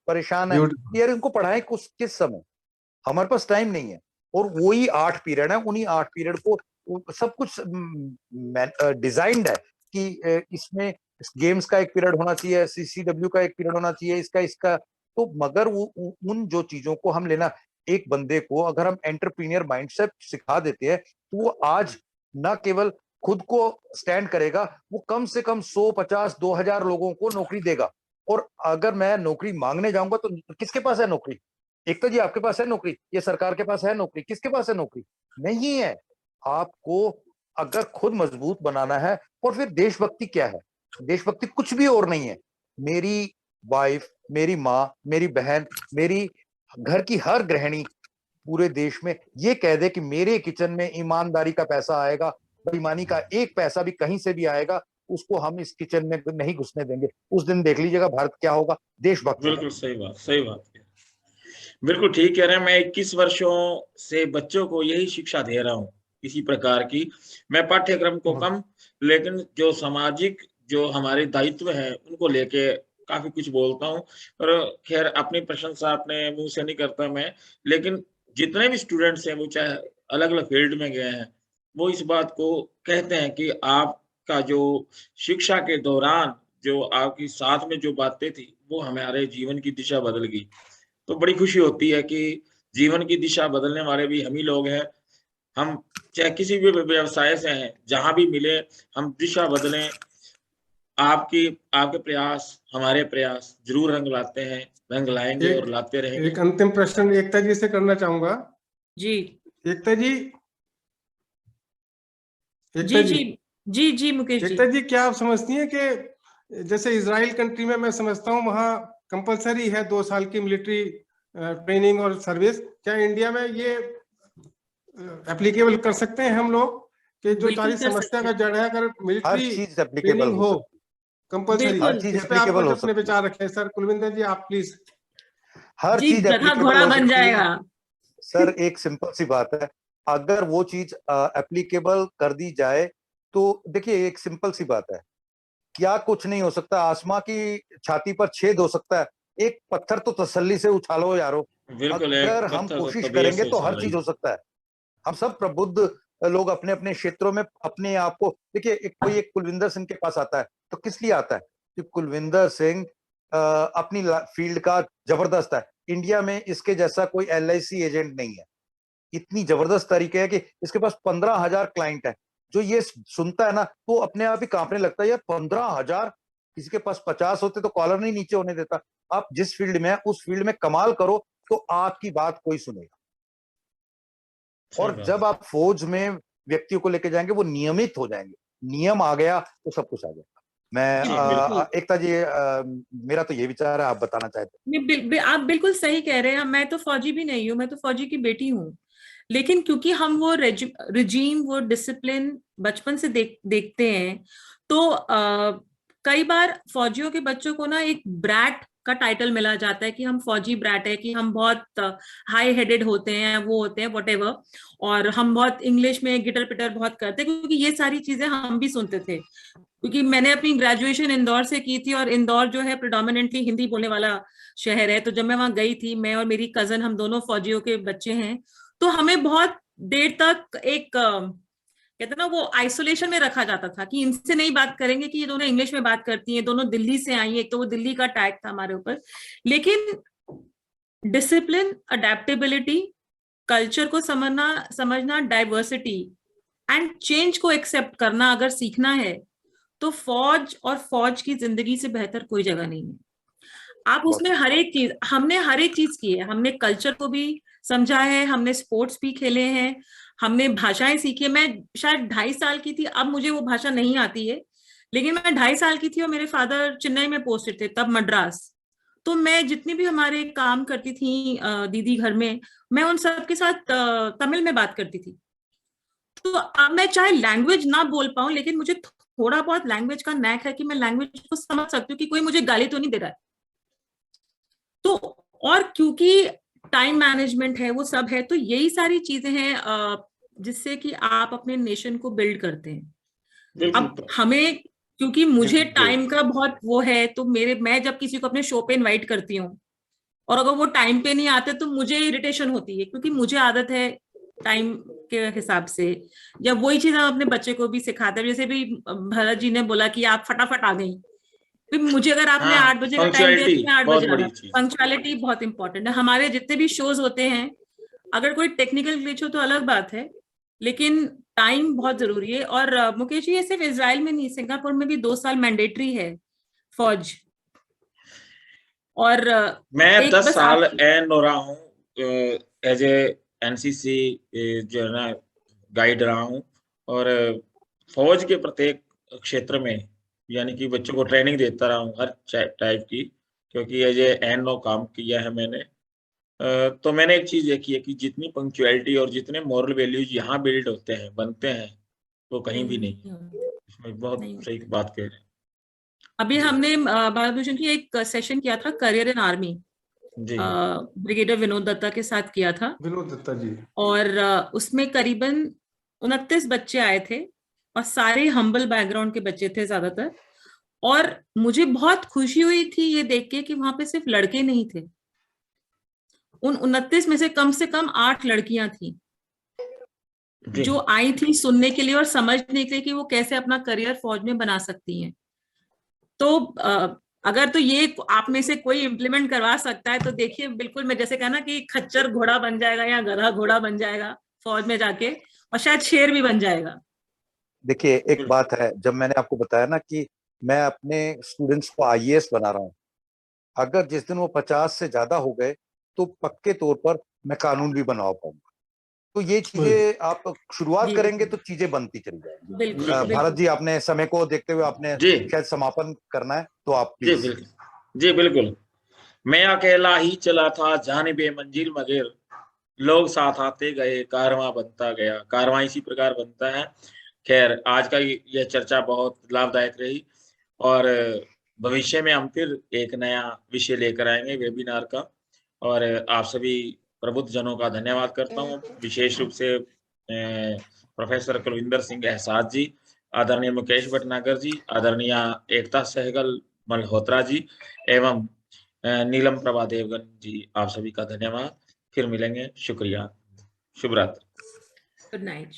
परेशान है ब्यूटीफुल। कि यार इनको पढ़ाएं किस समय, हमारे पास टाइम नहीं है। और वही 8 पीरियड है, उन्हीं 8 पीरियड को सब कुछ डिजाइंड है कि इसमें गेम्स का एक पीरियड होना चाहिए, सीसीडब्ल्यू का एक पीरियड होना चाहिए, इसका तो मगर वो उन जो चीजों को हम लेना, एक बंदे को अगर हम एंटरप्रीनियर माइंडसेट सिखा देते हैं तो वो आज न केवल खुद को स्टैंड करेगा, वो कम से कम 100, 50, 2000 लोगों को नौकरी देगा। और अगर मैं नौकरी मांगने जाऊंगा तो किसके पास है नौकरी? एक तो जी आपके पास है नौकरी, ये सरकार के पास है नौकरी, किसके पास है नौकरी? नहीं है। आपको अगर खुद मजबूत बनाना है, और फिर देशभक्ति क्या है? देशभक्ति कुछ भी और नहीं है। मेरी वाइफ, मेरी माँ, मेरी बहन, मेरी घर की हर गृहिणी पूरे देश में ये कह दे कि मेरे किचन में ईमानदारी का पैसा आएगा, बेईमानी का एक पैसा भी कहीं से भी आएगा, उसको हम इस किचन में नहीं घुसने देंगे, उस दिन देख लीजिएगा भारत क्या होगा, देशभक्त होगा। बिल्कुल सही बात, सही बात है, बिल्कुल ठीक कह रहे हैं। मैं 21 वर्षों से बच्चों को यही शिक्षा दे रहा हूँ, इसी प्रकार की। मैं पाठ्यक्रम को कम, लेकिन जो सामाजिक जो हमारे दायित्व है उनको लेके काफी कुछ बोलता हूँ। और खैर अपनी प्रशंसा अपने मुंह से नहीं करता मैं, लेकिन जितने भी स्टूडेंट्स हैं वो चाहे अलग अलग फील्ड में गए हैं, वो इस बात को कहते हैं कि आपका जो शिक्षा के दौरान जो आपकी साथ में जो बातें थी वो हमारे जीवन की दिशा बदल गई। तो बड़ी खुशी होती है कि जीवन की दिशा बदलने वाले भी हम ही लोग हैं। हम चाहे किसी भी व्यवसाय से हैं, जहाँ भी मिले हम दिशा बदलें। आपके प्रयास, हमारे प्रयास ज़रूर रंग लाते हैं, रंग लाएँगे और लाते रहेंगे। एक अंतिम प्रश्न एकता जी से करना चाहूंगा। जी एकता जी, जी जी जी जी मुकेश जी। एकता जी, क्या आप समझती हैं कि जैसे इजराइल कंट्री में मैं समझता हूँ वहाँ कंपलसरी है 2 साल की मिलिट्री ट्रेनिंग और सर्विस, क्या इंडिया में ये एप्लीकेबल कर सकते हैं हम लोग कि जो बिल्कुल सारी कर समस्या सकते का हैं, जड़ है, अगर हर मिलिट्री चीज एप्लीकेबल ट्रेनिंग हो हो सकती कंपलसरी, है, हर बिल्कुल। चीज इस पे आप एप्लीकेबल कुछ हो अपने सकती है, विचार रखें सर। कुलविंदर जी आप प्लीज। हर जी चीज गधा एप्लीकेबल घोड़ा हो बन सकती है। जाएगा। सर एक सिंपल सी बात है, अगर वो चीज एप्लीकेबल कर दी जाए तो देखिए एक सिंपल सी बात है, क्या कुछ नहीं हो सकता? आसमां की छाती पर छेद हो सकता है, एक पत्थर तो तसल्ली से उछालो यारो। बिल्कुल, एक अगर हम पत्थर तो कोशिश तबीयत करेंगे से तो हर उछाला ही। चीज हो सकता है। हम सब प्रबुद्ध लोग अपने अपने क्षेत्रों में अपने आप को देखिए, कोई एक कुलविंदर सिंह के पास आता है तो किस लिए आता है? कि कुलविंदर सिंह अपनी फील्ड का जबरदस्त है, इंडिया में इसके जैसा कोई एलआईसी एजेंट नहीं है, इतनी जबरदस्त तरीके है कि इसके पास 15,000 क्लाइंट है। जो ये सुनता है ना तो अपने आप ही कांपने लगता है, यार 15,000, किसी के पास 50 होते तो कॉलर नहीं नीचे होने देता। आप जिस फील्ड में है उस फील्ड में कमाल करो तो आपकी बात कोई सुनेगा। सही और बात जब आप फौज में व्यक्तियों को लेके जाएंगे वो नियमित हो जाएंगे, नियम आ गया तो सब कुछ आ जाएगा। मैं जी, बिल्कुल। एकता जी मेरा तो ये विचार है, आप बताना चाहते आप बिल्कुल सही कह रहे हैं। मैं तो फौजी भी नहीं हूँ, मैं तो फौजी की बेटी हूँ, लेकिन क्योंकि हम वो रिजीम, वो डिसिप्लिन बचपन से देखते हैं, तो कई बार फौजियों के बच्चों को ना एक ब्रैट का टाइटल मिला जाता है कि हम फौजी ब्रैट है, कि हम बहुत हाई हेडेड होते हैं, वो होते हैं व्हाटएवर, और हम बहुत इंग्लिश में गिटर पिटर बहुत करते हैं, क्योंकि ये सारी चीजें हम भी सुनते थे। क्योंकि मैंने अपनी ग्रेजुएशन इंदौर से की थी, और इंदौर जो है प्रिडोमिनेंटली हिंदी बोलने वाला शहर है। तो जब मैं वहां गई थी, मैं और मेरी कजन, हम दोनों फौजियों के बच्चे हैं, तो हमें बहुत देर तक एक कहते ना वो आइसोलेशन में रखा जाता था कि इनसे नहीं बात करेंगे कि ये दोनों इंग्लिश में बात करती हैं, दोनों दिल्ली से आई हैं, एक तो वो दिल्ली का टैग था हमारे ऊपर। लेकिन डिसिप्लिन, अडेप्टेबिलिटी, कल्चर को समझना, डाइवर्सिटी एंड चेंज को एक्सेप्ट करना अगर सीखना है तो फौज और फौज की जिंदगी से बेहतर कोई जगह नहीं है। आप उसमें हर एक चीज, हमने हर एक चीज की है, हमने कल्चर को भी समझा है, हमने स्पोर्ट्स भी खेले हैं, हमने भाषाएं सीखी है। मैं शायद 2.5 साल की थी, अब मुझे वो भाषा नहीं आती है, लेकिन मैं 2.5 साल की थी और मेरे फादर चेन्नई में पोस्टेड थे, तब मद्रास। तो मैं जितनी भी हमारे काम करती थी दीदी घर में, मैं उन सब के साथ तमिल में बात करती थी। तो अब मैं चाहे लैंग्वेज ना बोल पाऊं, लेकिन मुझे थोड़ा बहुत लैंग्वेज का नैक है कि मैं लैंग्वेज को समझ सकती हूँ कि कोई मुझे गाली तो नहीं दे रहा है। तो और क्योंकि टाइम मैनेजमेंट है, वो सब है, तो यही सारी चीजें हैं जिससे कि आप अपने नेशन को बिल्ड करते हैं। अब हमें, क्योंकि मुझे टाइम का बहुत वो है, तो मैं जब किसी को अपने शो पे इनवाइट करती हूँ और अगर वो टाइम पे नहीं आते तो मुझे इरिटेशन होती है, क्योंकि मुझे आदत है टाइम के हिसाब से। या वही चीज हम अपने बच्चे को भी सिखाते हैं, जैसे भी भरत जी ने बोला कि आप फटाफट आ गई, मुझे अगर आपने 8 बजे का टाइम दिया तो मैं 8 बजे आना। पंक्चुअलिटी बहुत इंपॉर्टेंट है। हमारे जितने भी शोज होते हैं, अगर कोई टेक्निकल ग्लिच हो तो अलग बात है, लेकिन टाइम बहुत जरूरी है। और मुकेश जी, ये सिर्फ इजराइल में नहीं, सिंगापुर में भी 2 साल मैंडेटरी है फौज। और मैं 10 साल एन हो रहा हूँ एज ए एनसीसी जो है ना गाइड रहा हूँ, और फौज के प्रत्येक क्षेत्र में यानी कि बच्चों को ट्रेनिंग देता रहा हूँ हर टाइप की, क्योंकि एज ए एन काम किया है मैंने। तो मैंने एक चीज देखी है कि जितनी पंक्चुअलिटी और जितने मॉरल वैल्यूज यहाँ बिल्ड होते हैं, बनते हैं, वो कहीं भी नहीं। इसमें बहुत सही बात कह रहे हैं। अभी हमने भारत भूषण की एक सेशन किया था career in army, brigadier Vinod Datta के साथ किया था। विनोद दत्ता जी। और उसमें करीबन 29 बच्चे आए थे और सारे हम्बल बैकग्राउंड के बच्चे थे ज्यादातर। और मुझे बहुत खुशी हुई थी ये देख के कि वहां पे सिर्फ लड़के नहीं थे। उन 29 में से कम 8 लड़कियां थी जो आई थी सुनने के लिए और समझने के लिए कि वो कैसे अपना करियर फौज में बना सकती हैं। तो अगर तो ये आप में से कोई इम्प्लीमेंट करवा सकता है तो देखिए, बिल्कुल मैं जैसे कहना कि खच्चर घोड़ा बन जाएगा या गधा घोड़ा बन जाएगा फौज में जाके, और शायद शेर भी बन जाएगा। देखिए, एक बात है, जब मैंने आपको बताया ना कि मैं अपने स्टूडेंट्स को आईएएस बना रहा हूँ, अगर जिस दिन वो 50 से ज्यादा हो गए तो पक्के तौर पर मैं कानून भी बनवा पाऊंगा। तो ये चीजें आप शुरुआत करेंगे तो चीजें बनती चली जाएंगी। भारत जी, आपने समय को देखते हुए आपने शायद समापन करना है, तो आप प्लीज। जी बिल्कुल। मैं अकेला ही चला था जानिबे मंजिल मगर लोग साथ आते गए, कारवां बनता गया। कारवां इसी प्रकार बनता है। खैर, आज का यह चर्चा बहुत लाभदायक रही और भविष्य में हम फिर एक नया विषय लेकर आएंगे वेबिनार का। और आप सभी प्रबुद्ध जनों का धन्यवाद करता हूँ, विशेष रूप से प्रोफेसर कुलविंदर सिंह एहसास जी, आदरणीय मुकेश भटनागर जी, आदरणीय एकता सहगल मल्होत्रा जी एवं नीलम प्रभा देवगन जी, आप सभी का धन्यवाद। फिर मिलेंगे। शुक्रिया। शुभ रात्रि। Good night.